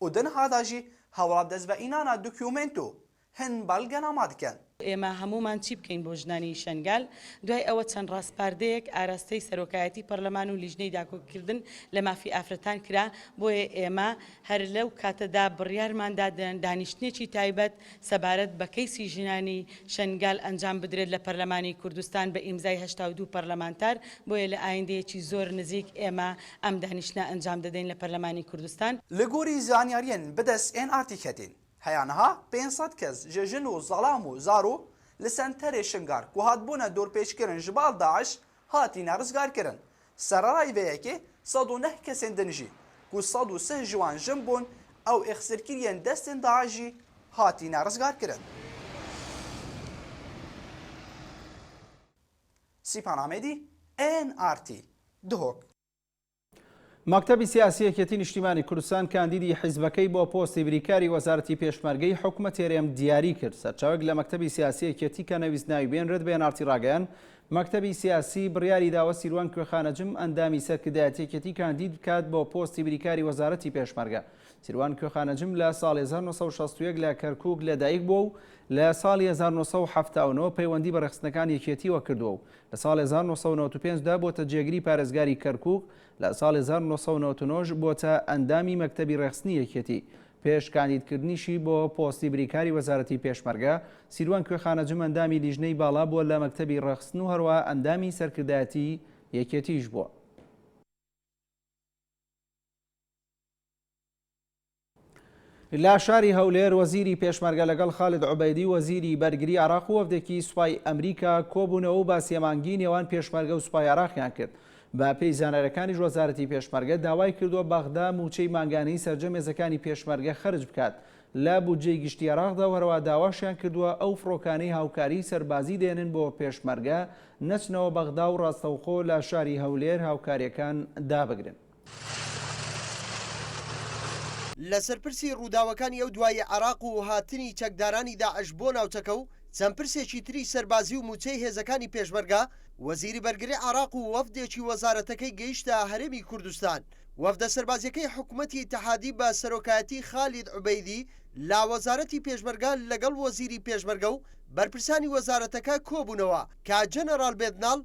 û din hada jî hewla dezveînana dokûmento hin belgena dikin. ئێمە هەمومان چی بکەین بۆ ژنانی شنگال دوای ئەوە چەند ڕاستپاردەیەک ئاراستەی سەرۆکایەتی پەرلەمان و لیژنەی داکۆکردن لە مافی ئافرەتان کرا بۆیە ئێمە هەر لەو کاتەدا بڕیارماندا دانیشتنێکی تایبەت سەبارەت بە کەیسی ژنانی شنگال ئەنجام بدرێت لە پەرلەمانی کوردستان بە ئیمزای 82 پەرلەمانتار بۆیە لە ئایندەیەکی زۆر نزیک ئێمە ئەم دانیشتنە ئەنجام دەدەین لە پەرلەمانی کوردستان. لە گۆری زانیاریان بەدەست NRT کەتین. هەیانها 500 کەس ji jin û zelam û zaro li senterê şingar ku hatbûne dorpêçkirin ji bal Daeş hatîne rizgarkirin. Sererayê vê yekê 109 kesên din jî ku 103 ji wan jin bûn ew êxsirkiriyên destên Daeş jî hatîne rizgarkirin. Sîpan Amedî NRT Duhok. مەکتەبی سیاسی یەکێتی نیشتیمانی کوردستان کاندیدی حیزبەکەی بۆ پۆستی بریکاری وەزارەتی پێشمەرگەی حکوومەت هێرێم دیاری کرد. سەرچاوێک لە مەکتەبی سیاسی یەکێتی کە نەویست ناوی بێنرێت بە NRT ڕاگەیان مەکتەبی سیاسی بڕیاری داوە سیروان کوێخانەجم ئەندامی سەرکردایەتی یەکێتی کاندید بکات بۆ پۆستی بریکاری وەزارەتی پێشمەرگە. سیروان کوێخانەجم لە ساڵی 1961 لە کەرکووک لەدایک بووە و لە ساڵی 1970 پەیوەندی بە ڕێخستنەکان یەکێتیوە کردووە و لە ساڵی 1995 دا بۆتە جێگری پارێزگاری کەرکووک، لە ساڵی 1999 بۆتە ئەندامی مەکتەبی ڕێخستنی یەکێتی. پێش کاندیدکردنیشی بۆ پۆستی بریکاری وەزارەتی پێشمەرگە، سیروان کوێخانەجم ئەندامی لیژنەی باڵا بووە لە مەکتەبی ڕێخستن و هەروە ئەندامی سەرکردایەتی یەکێتیش بووە. لا شاری هەولێر وەزیری پێشمەرگە لەگەڵ خالد عوبەیدی وەزیری بەرگری عێراق و وەفدێکی سوپای ئەمریکا کۆبوونەوە و باسیێمانگی نێوان پێشمەرگە و سوپای عێراقیان کرد. بە پێی زانایەکانیش وەزارەتی پێشمەرگە داوای کردووە بەغدا موچەی مانگانەی سەرجەمێزەکانی پێشمەرگە خرج بکات لە بودجەی گشتی عێراقدا، وەرەوە داواشیان کردووە ئەو فڕۆکانەی هاوکاری سەربازی دێنن بۆ پێشمەرگە نەچنەوە بەغدا و ڕاستەوخۆ لە شاری هەولێر هاوکاریەکان دابگرن. لە سەرپرسی ڕووداوەکانی ئەو دوای عێراق و هاتنی چەکدارانی داعش بۆ ناوچەکە و چەند پرسێکی تری سەربازی و موچەی هێزەکانی پێشمەرگە، وەزیری بەرگری عێراق و وەفدێکی وەزارەتەکەی گەیشتە هەرێمی کوردستان. وەفدە سەربازیەکەی حکوومەتی اتحادی بە سەرۆکایەتی خالید عوبەیدی لا وەزارەتی پێشمەرگە لەگەڵ وەزیری پێشمەرگە و بەرپرسانی وەزارەتەکە کۆبوونەوە کە جەنەرال بێدناڵ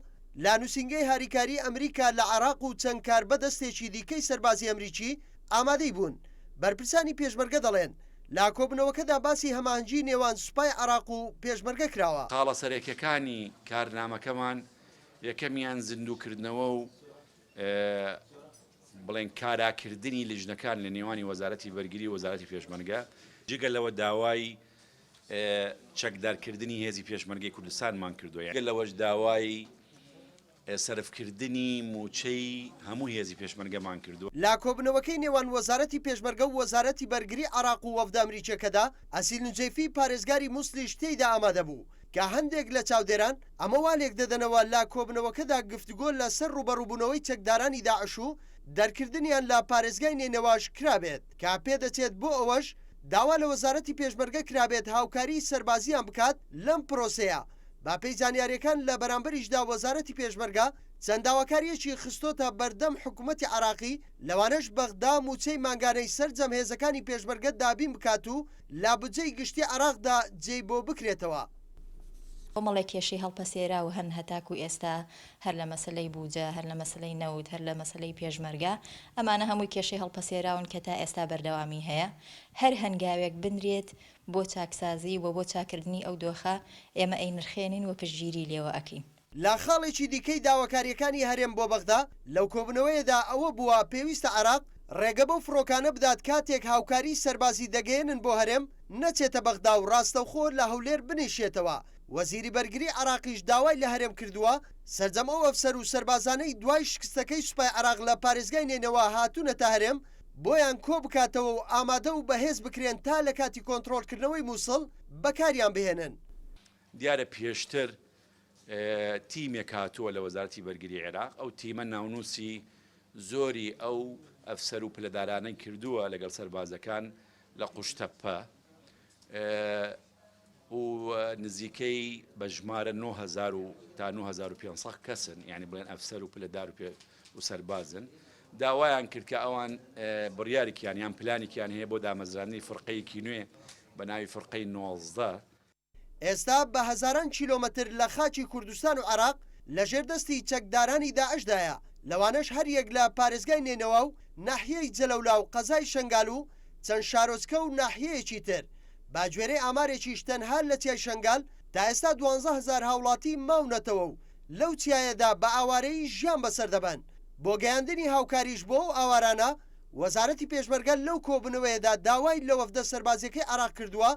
لا نووسینگەی هاریکاری ئەمریکا لە عێراق و چەند کاربەدەستێکی دیکەی سەربازی ئەمریکی ئامادەی بوون. بەرپرسانی پێشمەرگە دەڵێن لا کۆبنەوەکەدا باسی هەماهەنگی نێوان سوپای عێراق و پێشمەرگە کراوە. خاڵە سەرەکیەکانی کارنامەکەمان یەکەمیان زیندووکردنەوە و بڵێن کاراکردنی لیژنەکان لە نێوانی وەزارەتی بەرگری و وەزارەتی پێشمەرگە، جگە لەوە داوای چەکدارکردنی هێزی پێشمەرگەی کوردستانمان کردووە، گەل لەوەش داوای سەرفکردنی موچەی هەموو هێزی پێشمەرگەمان کردووە. لا کۆبنەوەکەی نێوان وەزارەتی پێشمەرگە و وەزارەتی بەرگری عێراق و وەفدە ئەمریکیەکەدا ئەسیل نجەیفی پارێزگاری مووسڵیش تێیدا ئامادە بوو کە هەندێک لە چاودێران ئەمە والێک دەدەنەوە لا کۆبنەوەکەدا گفتوگۆ لەسەر ڕوبەڕووبوونەوەی چەکدارانی داعش و دەرکردنیان لە پارێزگای نێنەواش کرابێت کە پێدەچێت بۆ ئەوەش داوا لە وەزارەتی پێشمەرگە کرابێت هاوکاری سەربازیان بکات لەم پرۆسەیە. با پێی زانیاریەکان لە بەرامبەریشدا وەزارەتی پێشمەرگە چەند داواکاریەکی خستۆتە بەردەم حکوومەتی عێراقی، لەوانەش بەغدا موچەی مانگانەی سەرجەم هێزەکانی پێشمەرگە دابین بکات و لا بودجەی گشتی عێراقدا جێی بۆ بکرێتەوە. کۆمەڵێک کێشەی هەڵپەسێرا و هەن هەتاکو ئێستا هەر لە مەسلەی بوجە، هەر لە مەسلەی نەوت، هەر لە مەسلەی پێشمەرگە، ئەمانە هەمووی کێشەی هەڵپەسێراون کە تا ئێستا بەردەوامی هەیە. هەر هەنگاوێک بنرێت بۆ چاکسازی و بۆ چاکردنی ئەو دۆخە ئێمە ئەینرخێنین و پشتگیری لێوە ئەکەین. لا خاڵێکی دیکەی داواکاریەکانی هەرێم بۆ بەغدا لەو کۆبنەوەیەدا ئەوە بووە پێویستە عێراق ڕێگە بەو فڕۆکانە بدات کاتێک هاوکاری سەربازی دەگەێنن بۆ هەرێم نەچێتە بەغدا و ڕاستەوخۆ لە هەولێر بنیشێتەوە. وەزیری بەرگری عێراقیش داوای لە هەرێم کردووە سەرجەم ئەو ئەفسەر و سەربازانەی دوای شکستەکەی سوپای عێراق لە پارێزگای نێنەوە هاتوونەتە هەرێم بۆیان کۆ بکاتەوە و ئامادە و بەهێز بکرێن تا لە کاتی کۆنتڕۆلکردنەوەی مووسڵ بەکاریان بهێنن. دیارە پێشتر تیمێک هاتووە لە وەزارەتی بەرگری عێراق، ئەو تیمە ناونووسی زۆری ئەو ئەفسەر و پلەدارانەی کردووە لەگەڵ سەربازەکان لە قوشتەپە و نزیکەی بە ژمارە 9,000 تا 9,500 کەسن، یعنی بڵێن ئەفسەر و پلەدار و سەربازن. داوایان کرد کە ئەوان بڕیارێکیان یان پلانێکیان هەیە بۆ دامەزرانی فڕقەیەکی نوێ بە ناوی فڕقەی 19. ئێستا بە هەزاران کیلۆمەتر لە خاچی کوردستان و عێراق لە ژێردەستی چەکدارانی داعشدایە، لەوانەش هەر یەک لە پارێزگای نێنەوە و ناحیەی جەلەولا و قەزای شنگال و چەند شارۆچکە و ناحیەیەکی تر. باگوێرەی ئامارێکیش تەنها لە چیای شنگال تا ئێستا 12,000 هاوڵاتی ماونەتەوە و لەو چیایەدا بە ئاوارەی ژیان بەسەر دەبن. بۆ گەیاندنی هاوکاریش بۆ ئەو ئاوارانە وەزارەتی پێشمەرگە لەو کۆبنەوەیەدا داوای لە وەفدە سەربازیەکەی عێراق کردووە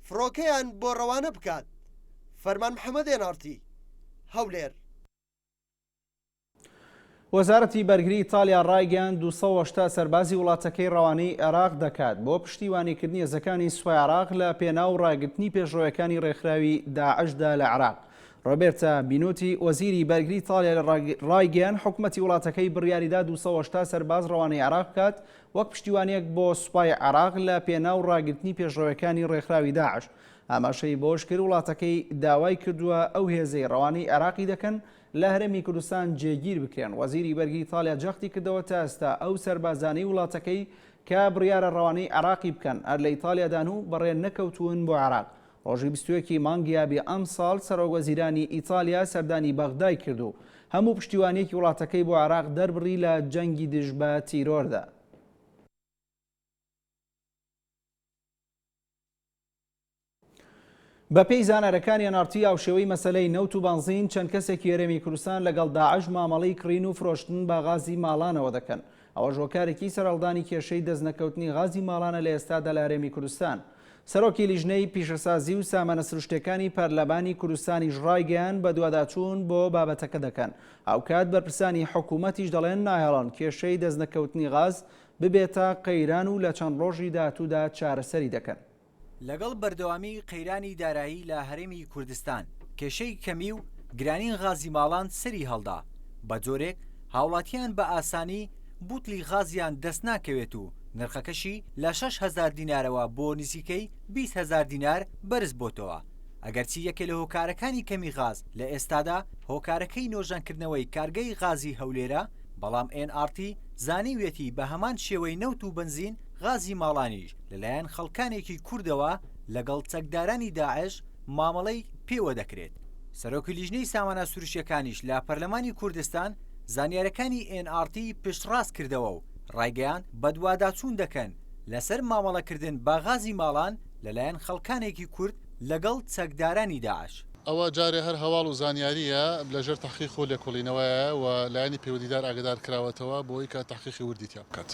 فڕۆکەیان بۆ ڕەوانە بکات. فەرمان محەممەد ئێنارتی، هەولێر. وەزارەتی بەرگری ئیتالیا ڕایگەیاند 280 سەربازی وڵاتەکەی ڕەوانەی عێراق دەکات بۆ پشتیوانیکردنی هێزەکانی سوپای عێراق لە پێناو ڕاگرتنی پێشڕۆیەکانی ڕێکخراوی داعشدا لە عێراق. ڕۆبێرتە بینوتی وەزیری بەرگری ئیتالیا ڕایگەیان حکوومەتی وڵاتەکەی بڕیاریدا 280 سەرباز ڕەوانەی عێراق بکات وەک پشتیوانیەک بۆ سوپای عێراق لە پێناو ڕاگرتنی پێشڕۆیەکانی ڕێکخراوی داعش. ئاماشەی بۆش کرد وڵاتەکەی داوای کردووە ئەو هێزەی ڕەوانەی عێراقی دەکەن لە هەرێمی کوردستان جێگیر بکرێن. وەزیری بەرگری ئیتالیا جەختی کردەوە تا ئێستا ئەو سەربازانەی وڵاتەکەی کە بڕیارە ڕەوانەی عراقی بکەن ئەر لە ئیتالیادان و بەڕێ نەکەوتون بۆ عراق. ڕۆژی 21 مانگی یابی ئەم ساڵ سەرۆکوەزیرانی ئیتالیا سەردانی بەغدای کرد و هەموو پشتیوانیەکی وڵاتەکەی بۆ عراق دەربڕی لە جەنگی دژ بە تیرۆردا. بەپێی زانارەکانی NRT هاوشێوەی مەسەلەی نەوت و بەنزین چەند کەسێکی هەرێمی کوردستان لەگەڵ داعش مامەڵەی کڕین و فرۆشتن بە غازی ماڵانەوە دەکەن. ئەوە ژۆکارێکی سەرهەڵدانی کێشەی دەستنەکەوتنی غازی ماڵانە لە ئێستادا لە هەرێمی کوردستان. سەرۆکی لیژنەی پیشەسازی و سامانە سروشتەکانی پەرلەمانی کوردستانیش ڕایگەیان بە دوواداچوون بۆ بابەتەکە دەکەن. ئەوکات بەرپرسانی حکوومەتیش دەڵێن ناهێڵن کێشەی دەستنەکەوتنی غاز ببێتە قەیران و لە چەند ڕۆژی داهاتوودا چارەسەری دەکەن. لەگەڵ بەردەوامی قەیرانی دارایی لە هەرێمی کوردستان کێشەی کەمی و گرانین غازی ماڵان سەری هەڵدا بە جۆرێک هاوڵاتیان بە ئاسانی بوتلی غازیان دەست ناکەوێت و نرخەکەشی لە 6,000 دینارەوە بۆ نزیکەی 20,000 دینار بەرز بۆتەوە. ئەگەرچی یەکێ لە هۆکارەکانی کەمی غاز لە ئێستادا هۆکارەکەی نۆژانکردنەوەی کارگەی غازی هەولێرە، بەڵام NRT زانیوێتی بە هەمان شێوەی نەوت و بنزین غازی ماڵانیش لەلایەن خەڵکانێکی کوردەوە لەگەڵ چەکدارانی داعش مامەڵەی پێوە دەکرێت. سەرۆکی لیژنەی سامانە سروشتیەکانیش لە پەرلەمانی کوردستان زانیارەکانی NRT پشتڕاست کردەوە و ڕایگەیان بە دوواداچوون دەکەن لەسەر مامەڵەکردن بە غازی ماڵان لەلایەن خەڵکانێکی کورد لەگەڵ چەکدارانی داعش. ئەوە جارێ هەر هەواڵ و زانیاریە لەژێر تەحقیق و لێکۆڵینەوەیە و لایەنی پەیوەدیدار ئاگادار کراوەتەوە بۆی کە تەحقیقی وردی تیا بکات.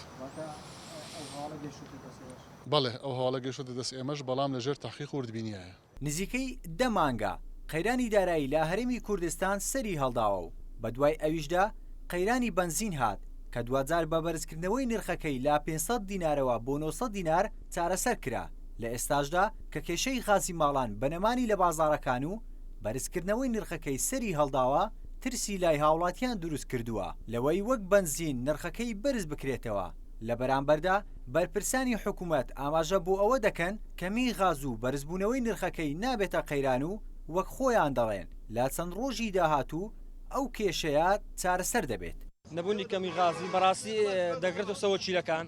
بەڵێ ئەو هەواڵە گەیشتە دەست ئێمەش بەڵام لەژێر تەحقیق وردبینیایە. نزیکەی 10 مانگە قەیرانی دارایی لە هەرێمی کوردستان سەری هەڵداوە و بە دوای ئەویشدا قەیرانی بنزین هات کە دوجار بە بەرزکردنەوەی نرخەکەی لا 500 دینارەوە بۆ 900 دینار چارەسەر کرا. لە ئێستاشدا کە کێشەی غازی ماڵان بەنەمانی لە بازاڕەکان و بەرزکردنەوەی نرخەکەی سەری هەڵداوە ترسی لای هاوڵاتیان دروست کردووە لەوەی وەک بنزین نرخەکەی بەرز بکرێتەوە. لە بەرامبەردا بەرپرسانی حکوومەت ئاماژە بۆ ئەوە دەکەن کەمی غاز و بەرزبوونەوەی نرخەکەی نابێتە قەیران و وەک خۆیان دەڵێن لا چەند ڕۆژی داهاتوو ئەو کێشەیە چارەسەر دەبێت. نەبوونی کەمی غازی بەڕاستی دەگرێتەوە سەر وەکیلەکان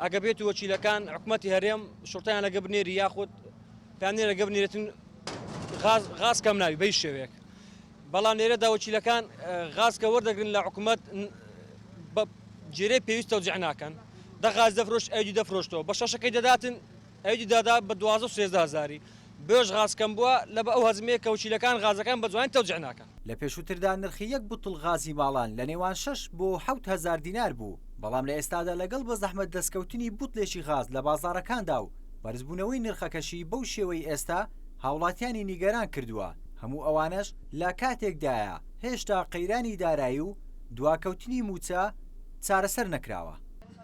ئەگە بێت وەکیلەکان حکوومەتی هەرێم شورتیان لەگە بنێری یاخود پێیان لەگە بنێرێتن غاز کەم ناوی بەی شێوەیەک. بەڵام لێرەدا وەکیلەکان غاز کە وەردەگرن لە حکوومەت جێرەی پێویست تەوجیع ناکەن. دە غاز دەفرۆشت ئەوی دەفرۆشتەوە بە شەشەکەی دەداتن ئەوی دادا بە 12,000 بێژ غازکەم بووە لە بە ئەو هەزمەیە کە وەکیلەکان غازەکان بە جوان تەوجیع ناکەن. لە پێشووتردا نرخی یەک بوتڵ غازی ماڵان لە نێوان 6 بۆ 7,000 دینار بوو، بەڵام لە ئێستادا لەگەڵ بە زەحمەت دەستکەوتنی بوتلێکی غاز لە بازاڕەکاندا و بەرزبوونەوەی نرخەکەشی بەو شێوەی ئێستا هاوڵاتیانی نیگەران کردووە. هەموو ئەوانش لە کاتێکدایە هێشتا قەیرانی دارایی و دواکەوتنی موچە چارەسەر نەکراوە.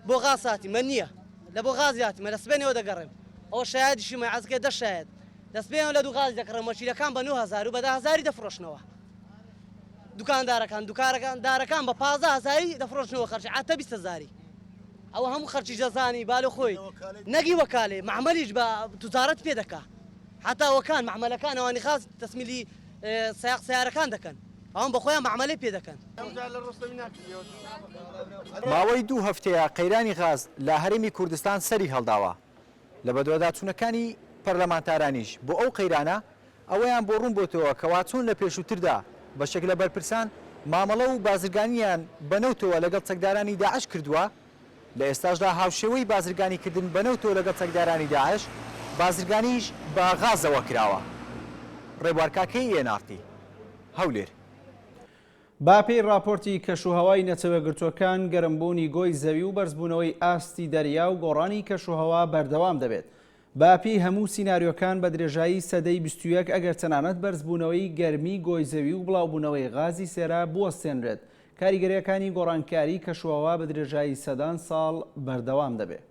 بۆ غاساتی من نییە لە بۆ غازیاتی مە دەسبێنەوە دەگەڕێم ئەوە شایدیشی مەعزکە دەشایەت دەستبێنەوە لە دوو غاز دەکڕم وەکیلەکان بە 9,000 و بە 10,000 دەفرۆشنەوە. دوکاندارەکان دارەکان بە 15,000 دەفرۆشنەوە خەرچ عاتە 20,000 ئەوە هەموو خەرچی جەزانی بالە خۆی نەگی وەکالێ معمەلیش بە توجارەت پێ دەکا حتاوەکان معمەلەکان ئەوانی خاص تەسمیلی سیارەکان دەکەن ئەوان بە خۆیان معمەلەی پێ دەکەن. ماوەی 2 هەفتەیە قەیرانی غاز لە هەرێمی کوردستان سەری هەڵداوە لە بەدواداچوونەکانی پەرلەمانتارانیش بۆ ئەو قەیرانە ئەوەیان بۆ ڕوون بۆتەوە کەواتچوون لە پێشووتردا بەشێک لە بەرپرسان مامەڵە و بازرگانیان بەنەوتەوە لەگەڵ چەکدارانی داعش کردووە. لە ئێستاشدا هاوشێوەی بازرگانیکردن بەنەوتەوە لەگەڵ چەکدارانی داعش بازرگانیش بە غازەوە کراوە. ڕێبوارکاکەی NRT هەولێر. باپەی راپۆرتی کەشوهەوای نەچەوەگرتوەکان گەرمبوونی گۆی زەوی و بەرزبوونەوەی ئاستی دەریا و گۆڕانی کەشوهەوا بەردەوام دەبێت. باپی هەموو سیناریۆکان بە درێژایی سەدەی 21 ئەگەر تەنانەت بەرزبوونەوەی گەرمی گۆی زەوی و بڵاوبوونەوەی غازی سێرا بوەستێنرێت. کاریگەریەکانی گۆڕانکاری کەشوهەوا بە درێژایی سەدان ساڵ بەردەوام دەبێت.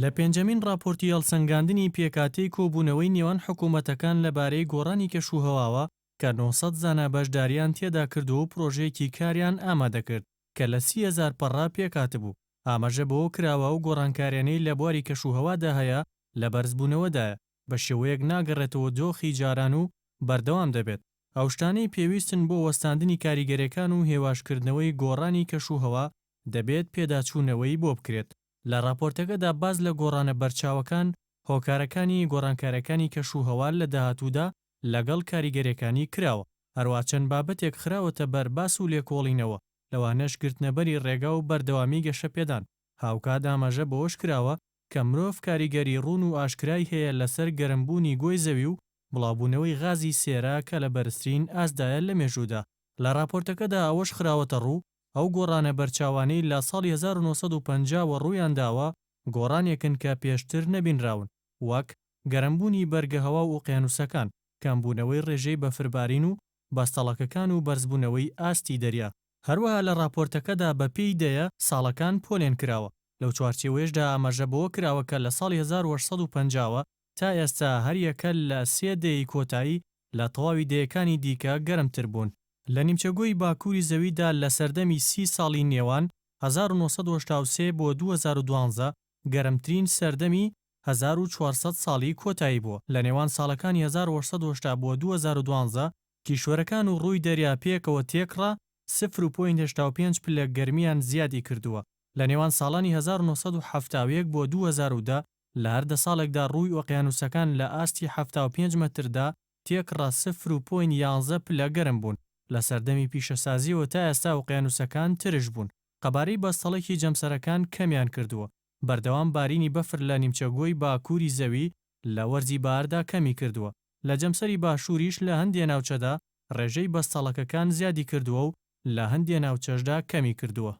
لە پێنجەمین راپۆرتی هەڵسەنگاندنی پێکاتەی کۆبوونەوەی نێوان حکوومەتەکان لەبارەی گۆڕانی کەشوهەواوە کە 900 زانە بەشداریان تێدا کردو و پرۆژەیەکی کاریان ئامادەکرد کە لە 30,000 پەڕا پێکات بوو. ئاماژە بۆ کراوە و گۆڕانکاریانەی لە بواری کەشوهەوادا هەیە لە بەرزبوونەوەدایە بە شێوەیەک ناگەڕێتەوە جۆخی جاران و بەردەوام دەبێت. ئەو شتانەی پێویستن بۆ وەستاندنی کاریگەریەکان و هێواشکردنەوەی گۆڕانی کەشوهەوا دەبێت پێداچوونەوەی بۆ بکرێت. لە راپۆرتەکەدا باز لە گۆڕانە بەرچاوەکان هۆکارەکانی گۆڕانکارەکانی کەشوهەوا لە داهاتوودا لەگەڵ کاریگەریەکانی کراوە. هەروە چەند بابەتێک خراوەتە بەرباس و لێکۆڵینەوە لەوانەش گرتنەبەری ڕێگا و بەردەوامی گەشەپێدان. هاوکات ئاماژە بەوەش کراوە کە مرۆڤ کاریگەری ڕوون و ئاشکرای هەیە لەسەر گەرمبوونی گۆی زەوی و بڵاوبوونەوەی غازی سێرا کە لە بەرزترین ئاسدایە لە مێژوودا. لە راپۆرتەکەدا ئەوەش خراوەتە ڕوو ئەو گۆڕانە بەرچاوانەی لە ساڵی 1950 ڕوویانداوە گۆڕانێکن کە پێشتر نەبینراون، وەک گەرمبوونی بەرگەهەوا و ئوقیانوسەکان، کەمبوونەوەی ڕێژەی بەفربارین و باستەڵەکەکان و بەرزبوونەوەی ئاستی دەریا. هەروەها لە راپۆرتەکەدا بە پێی دەیە ساڵەکان پۆلێن کراوە. لەو چوارچێوەیەشدا ئاماژە بەوە کراوە کە لە ساڵی 1850 تا ئێستا هەر یەکە لە 3 دەی کۆتایی لە تەواوی دەیەکانی دیکە گەرمتر بوون. لە نیمچەگۆی باکووری زەویدا لە سەردەمی 30 ساڵی نێوان 1983 بۆ 2012 گەرمترین سەردەمی 1400 ساڵی کۆتایی بووە. لە نێوان ساڵەکانی 1970 بۆ 2012 کیشوەرەکان و ڕووی دەریا پێکەوە تێکڕا 0.85 پلە گەرمیان زیادی کردووە. لە نێوان ساڵانی 1970 بۆ 2010 لە هەردە ساڵێکدا ڕووی ئۆقیانوسەکان لە ئاستی 75 مەتردا تێکڕا 0.11 پلە گەرم بوون. لە سەردەمی پیشەسازیەوە تا ئێستا ئۆقیانوسەکان ترش بوون. قەبارەی بەستەڵێکی جەمسەرەکان کەمیان کردووە. بەردەوام بارینی بەفر لە نیمچەگۆی باکووری زەوی لە وەرزی باردا کەمی کردووە. لە جەمسەری باشووریش لە هەندێ ناوچەدا ڕێژەی بەستەڵەکەکان زیادی کردووە و لە هەندێ ناوچەشدا کەمی کردووە.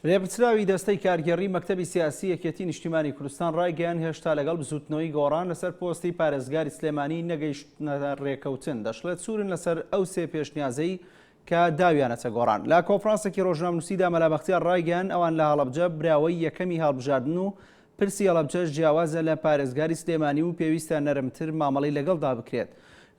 لێبرچراوی دەستەی کارگەڕی مەکتەبی سیاسی یەکێتی نیشتیمانی کوردستان ڕایگەیان هێشتا لەگەڵ بزوتنەوەی گۆڕان لەسەر پۆستی پارێزگاری سلێمانی نەگەیشتنە ڕێکەوتن دەشڵێت سوورن لەسەر ئەو سێ پێشنیازەی کە داویانەتە گۆڕان. لە کۆنفرانسێکی ڕۆژنامنووسیدا مەلابەختیار ڕایگەیان ئەوان لە هەڵەبجە براوەی یەکەمی هەڵبژاردن و پرسی هەڵەبجەش جیاوازە لە پارێزگاری سلێمانی و پێویستە نەرمتر مامەڵەی لەگەڵدا بکرێت.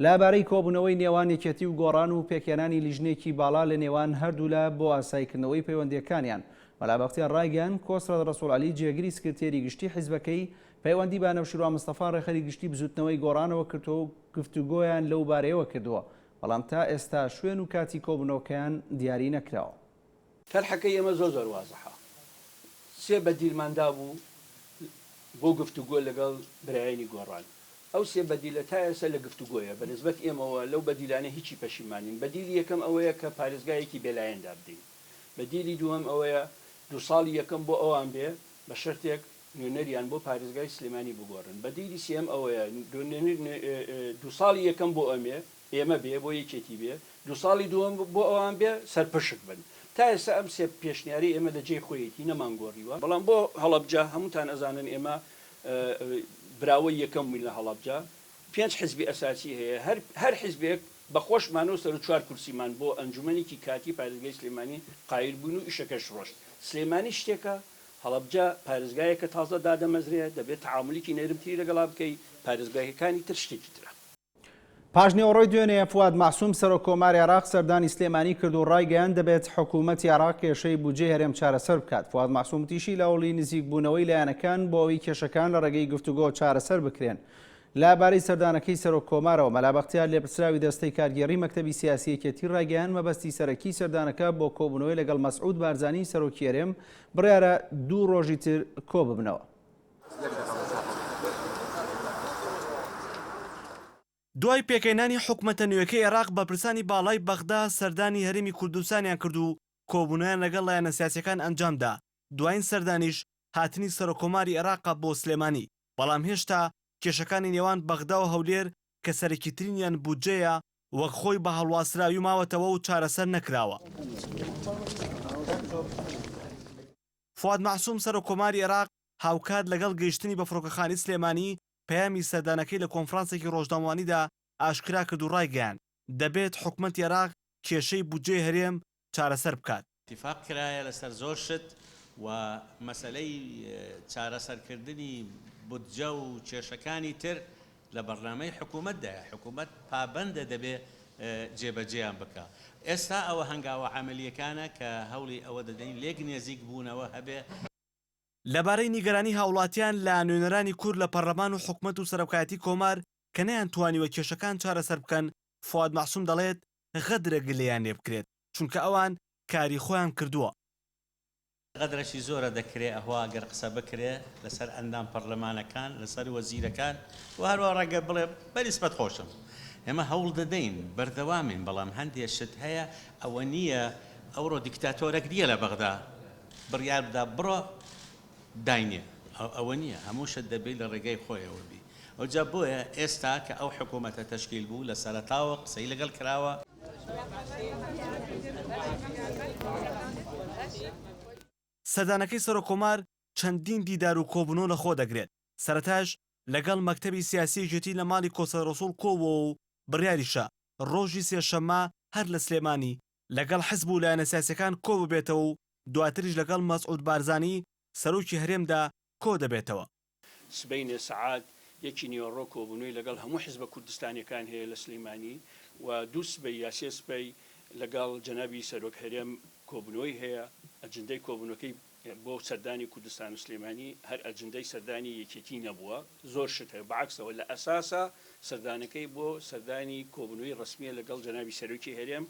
لەبارەی کۆبوونەوەی نێوان یەکێتی و گۆڕان و پێکێنانی لیژنێکی باڵا لە نێوان هەردوو لە بۆ ئاساییکردنەوەی پەیوەندیەکانیان مەلابەختیار ڕایگەیان کۆسرە ڕەسوولعەلی جێگیری سکرتێری گشتی حیزبەکەی پەیوەندی بە نەوشیروان مستەفا ڕێخەری گشتی بزوتنەوەی گۆڕانەوە کردەوە و گفتوگۆیان لەو بارەیەوە کردووە، بەڵام تا ئێستا شوێن و کاتی کۆبوونەوەکەیان دیاری نەکراوە. تەرحەکەی ئێمە زۆر وازەحە. سێ بەدیلماندا بوو بۆ گفتوگۆ لەگەڵ برایانی گۆڕان. ئەو سێ بەدیلە تا ئێستا لە گفتوگۆیە بە نسبەت ئێمەوە لەو بەدیلانە هیچی پەشیمانین. بەدیلی یەکەم ئەوەیە کە پارێزگایەکی بێلایەندا بدەین. بەدیلی دووەم ئەوەیە 2 ساڵی یەکەم بۆ ئەوان بێ بە شەرتێک نوێنەریان بۆ پارێزگای سلێمانی بگۆڕن. بەدیلی سێم ئەوەیە 2 ساڵی یەکەم بۆ ئێمە بێ بۆ یەکێتی بێ 2 ساڵی دووەم بۆ ئەوان بێ سەرپشک بن. تا ئێستا ئەم سێ پێشنیاری ئێمە لە جێی خۆیەتی نەمانگۆڕیوە، بەڵام بۆ هەڵەبجە هەمووتان ئەزانن ئێمە براوەی یەکەم وین لە هەڵەبجە 5 حیزبی ئەساسی هەیە، هەر حیزبێک بەخۆشمانەوە سەر 4 کورسیمان بۆ ئەنجومەنێکی کاتی پارێزگای سلێمانی قایل بوون و ئیشەکەش ڕۆشت. سلێمانی شتێکە، هەڵەبجە پارێزگایەکە تازە دادەمەزرێ، دەبێت تەعاملیکی نەرمتری لەگەڵا بکەی، پارێزگایەکانی تر شتێکی ترە. پاژنێوەڕۆی دوێنێ فواد معسووم سەرۆکۆماری عێراق سەردانی سلێمانی کرد و ڕایگەیان دەبێت حکوومەتی عێراق کێشەی بودجێ هەرێم چارەسەر بکات. فواد معسووم تیشی لە هەوڵی نزیک بوونەوەی لایەنەکان بۆ ئەوەی کێشەکان لە ڕێگەی گفتوگۆ چارەسەر بکرێن. لەبارەی سەردانەکەی سەرۆکۆمارەوە مەلابەختیار لێپرسراوی دەستەی کارگێڕی مەکتەبی سیاسی یەکێتی ڕایگەیان مەبەستی سەرەکی سەردانەکە بۆ کۆبوونەوەی لەگەڵ مەسعود بارزانی سەرۆکی هەرێم بڕیارە 2 ڕۆژی تر کۆ ببنەوە. دوای پێکەینانی حکوومەتە نوێیەکەی عێراق بە پرسانی باڵای بەغدا سەردانی هەرێمی کوردستانیان کرد و کۆبوونەوەیان لەگەڵ لایەنە سیاسیەکان ئەنجامدا. دوایین سەردانیش هاتنی سەرۆکۆماری عێراقا بۆ سلێمانی، بەڵام هێشتا کێشەکانی نێوان بەغدا و هەولێر کە سەرەکیترینیان بودجەیە وەک خۆی بە هەڵواسراوی ماوەتەوە و چارەسەر نەکراوە. فواد معسووم سەرۆکۆماری عێراق هاوکات لەگەڵ گەیشتنی بە فڕۆکەخانی سلێمانی پەیامی سەردانەکەی لە کۆنفرانسێکی ڕۆژنامەوانیدا ئاشکرا کرد و ڕایگەیان دەبێت حکوومەتی عێراق کێشەی بودجێ هەرێم چارەسەر بکات. اتفاق کرایە لەسەر زۆر شت و مەسەلەی چارەسەرکردنی بودجە و کێشەکانی تر لە بەرنامەی حکوومەتدایە. حکوومەت پابەندە دەبێ جێبەجێیان بکە. ئێستا ئەوە هەنگاوە عملیەکانە کە هەوڵی ئەوە دەدەین لێک نێزیک بوونەوە هەبێ. لەبارەی نیگەرانی هاوڵاتیان لە نوێنەرانی کورد لە پەرلەمان و حکوومەت و سەرۆکایەتی کۆمار کە نەیانتوانیوە کێشەکان چارەسەر بکەن، فواد معسووم دەڵێت غەدرە گلەیان لێ بکرێت، چونکە ئەوان کاری خۆیان کردووە. قەدرەشی زۆرە دەکرێت ئەوە ئەگەر قسە بکرێت لەسەر ئەندام پەرلەمانەکان لەسەر وەزیرەکان و هەروە ڕەگە بڵێ بەنسبەت خۆشم. ئێمە هەوڵ دەدەین بەردەوامین بەڵام هەندێک شت هەیە ئەوە نییە ئەوڕۆ دیکتاتۆرێک دیە لە بەغدا بڕیار بدا بڕۆ داینێ ئەوە نییە هەموو شت دەبێت لە ڕێگەی خۆیەوە بی. ئەوجا بۆیە ئێستا کە ئەو حکوومەتە تەشکیل بوو لە سەرەتاوە قسەی لەگەڵ کراوە. سەردانەکەی سەرۆکۆمار چەندین دیدار و کۆبوونەوە لە خۆ دەگرێت. سەرەتاش لەگەڵ مەکتەبی سیاسی جێتی لە ماڵی کۆسە ڕۆسوڵ کۆبووە و بڕیاریشە ڕۆژی سێشەممە هەر لە سلێمانی لەگەڵ حزب و لایەنە سیاسیەکان کۆ ببێتەوە و دواتریش لەگەڵ مەسعود بارزانی سەرۆکی هەرێمدا کۆ دەبێتەوە. سبەینێ سەعات یەکی نیوەڕۆ کۆبوونەوەی لەگەڵ هەموو حزبە کوردستانیەکان هەیە لە سلەیمانی و دوو سبەی یا سێ سبەی لەگەڵ جەنابی سەرۆک هەرێم کۆبوونەوەی هەیە. ئەجندەی کۆبوونەکەی بۆ سەردانی کوردستان و سلێمانی هەر ئەجندەی سەردانی یەکێتی نەبووە زۆر شت هەیە بەعکسەوە لە ئەساسا سەردانەکەی بۆ سەردانی کۆبوونەوەی ڕسمیە لەگەڵ جەنابی سەرۆکی هەرێم.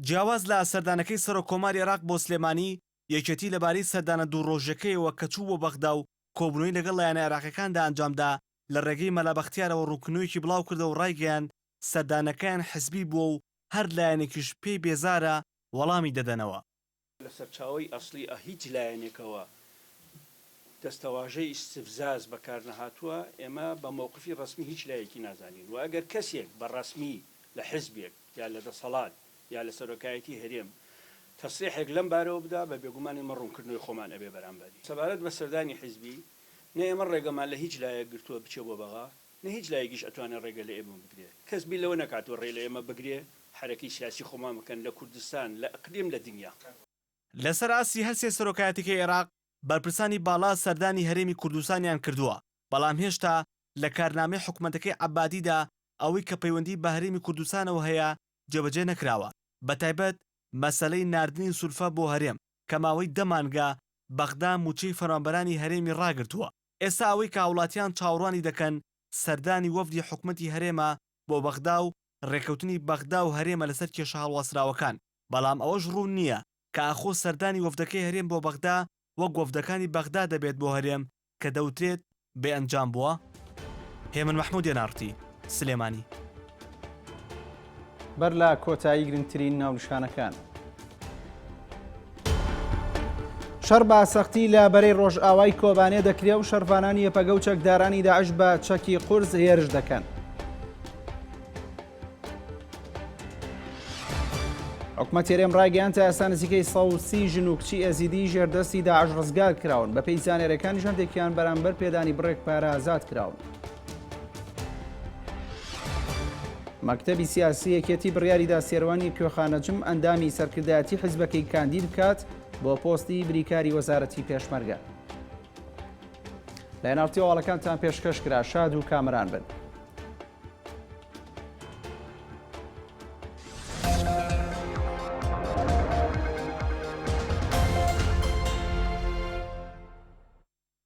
جیاواز لە سەردانەکەی سەرۆکۆماری عێراق بۆ سلێمانی یەکێتی لەبارەی سەردانە دوو ڕۆژەکەیەوە کە چوو بۆ بەغدا و کۆبوونەوەی لەگەڵ لایەنە عێراقیەکاندا ئەنجامدا لە ڕێگەی مەلابەختیارەوە ڕوونکردنەوەیکی بڵاو کردە و ڕایگەیان سەردانەکەیان حزبی بووە و هەر لایەنێکیش پێی بێزارە وەڵامی دەدەنەوە. لە سەرچاوی ئەسلی هیچ لایەنێکەوە دەستەواژەی استفزاز بەکار نەهاتووە ئێمە بە مووقفی ڕسمی هیچ لایەکی نازانین و ئەگەر کەسێک بە ڕسمی لە حزبێک یا لە دەسەڵات یا لە سەرۆکایەتی هەرێم تەسریحێک لەم بارەوە بدا بە بێگومانی مە ڕوونکردنەوەی خۆمان ئەبێ بەرامبەری سەبارەت بە سەردانی حزبی نە ئێمە ڕێگەمان لە هیچ لایەک گرتووە بچێ بۆ بەغا نە هیچ لایەکیش ئەتوانێت ڕێگە لە ئێمە بگرێ کەس بی لەوە نەکاتوە ڕێ لە ئێمە بگرێ حرەکەی سیاسی خۆمان بکەن لە کوردستان لە ئەقلیم لە دنیا. لەسەر ئاسی هەرسێ سەرۆکایەتیەکەی عێراق بەرپرسانی باڵا سەردانی هەرێمی کوردستانیان کردووە بەڵام هێشتا لە کارنامەی حکوومەتەکەی عەبادیدا ئەوەی کە پەیوەندی بە هەرێمی کوردستانەوە هەیە جێبەجێ نەکراوە بەتایبەت مەسەلەی ناردنی سولفە بۆ هەرێم کە ماوەی دەمانگا بەغدا موچەی فەرمانبەرانی هەرێمی ڕاگرتووە. ئێستا ئەوەی کە هاوڵاتیان چاوەڕوانی دەکەن سەردانی وەفدی حکوومەتی هەرێمە بۆ بەغدا و ڕێکەوتنی بەغدا و هەرێمە لەسەر کێشە هەڵوەسراوەکان بەڵام ئەوەش ڕوون نییە کە ئاخۆ سەردانی وەفدەکەی هەرێم بۆ بەغدا وەک وەفدەکانی بەغدا دەبێت بۆ هەرێم کە دەوترێت بێ ئەنجام بووە. هێمن مەحموود یەنارتی سلێمانی. بەر لە کۆتایی گرنگترین ناونیشانەکان شەڕ بە سەختی لە بەرەی ڕۆژئاوای کۆبانێ دەکرێت و شەرڤانانی یەپەگە و چەکدارانی داعش بە چەکی قورس هێرش دەکەن. حکومەت هەرێم ڕایگەیان تا ئێستا نزیکەی 130 ژن و کچی ئەزیدی ژێردەستی داعش ڕزگار کراون بە پێی زانێرەکانی ژەندێکیان بەرامبەر پێدانی بڕێک پارە ئازاد کراون. مەکتەبی سیاسی یەکێتی بڕیاریدا سێروانی کوێخانەجم ئەندامی سەرکردایەتی حیزبەکەی کاندید بکات بۆ پۆستی بریکاری وەزارەتی پێشمەرگە. لە ناوتیەوەڵەکانتان پێشکەش کرا شاد و کامران بن.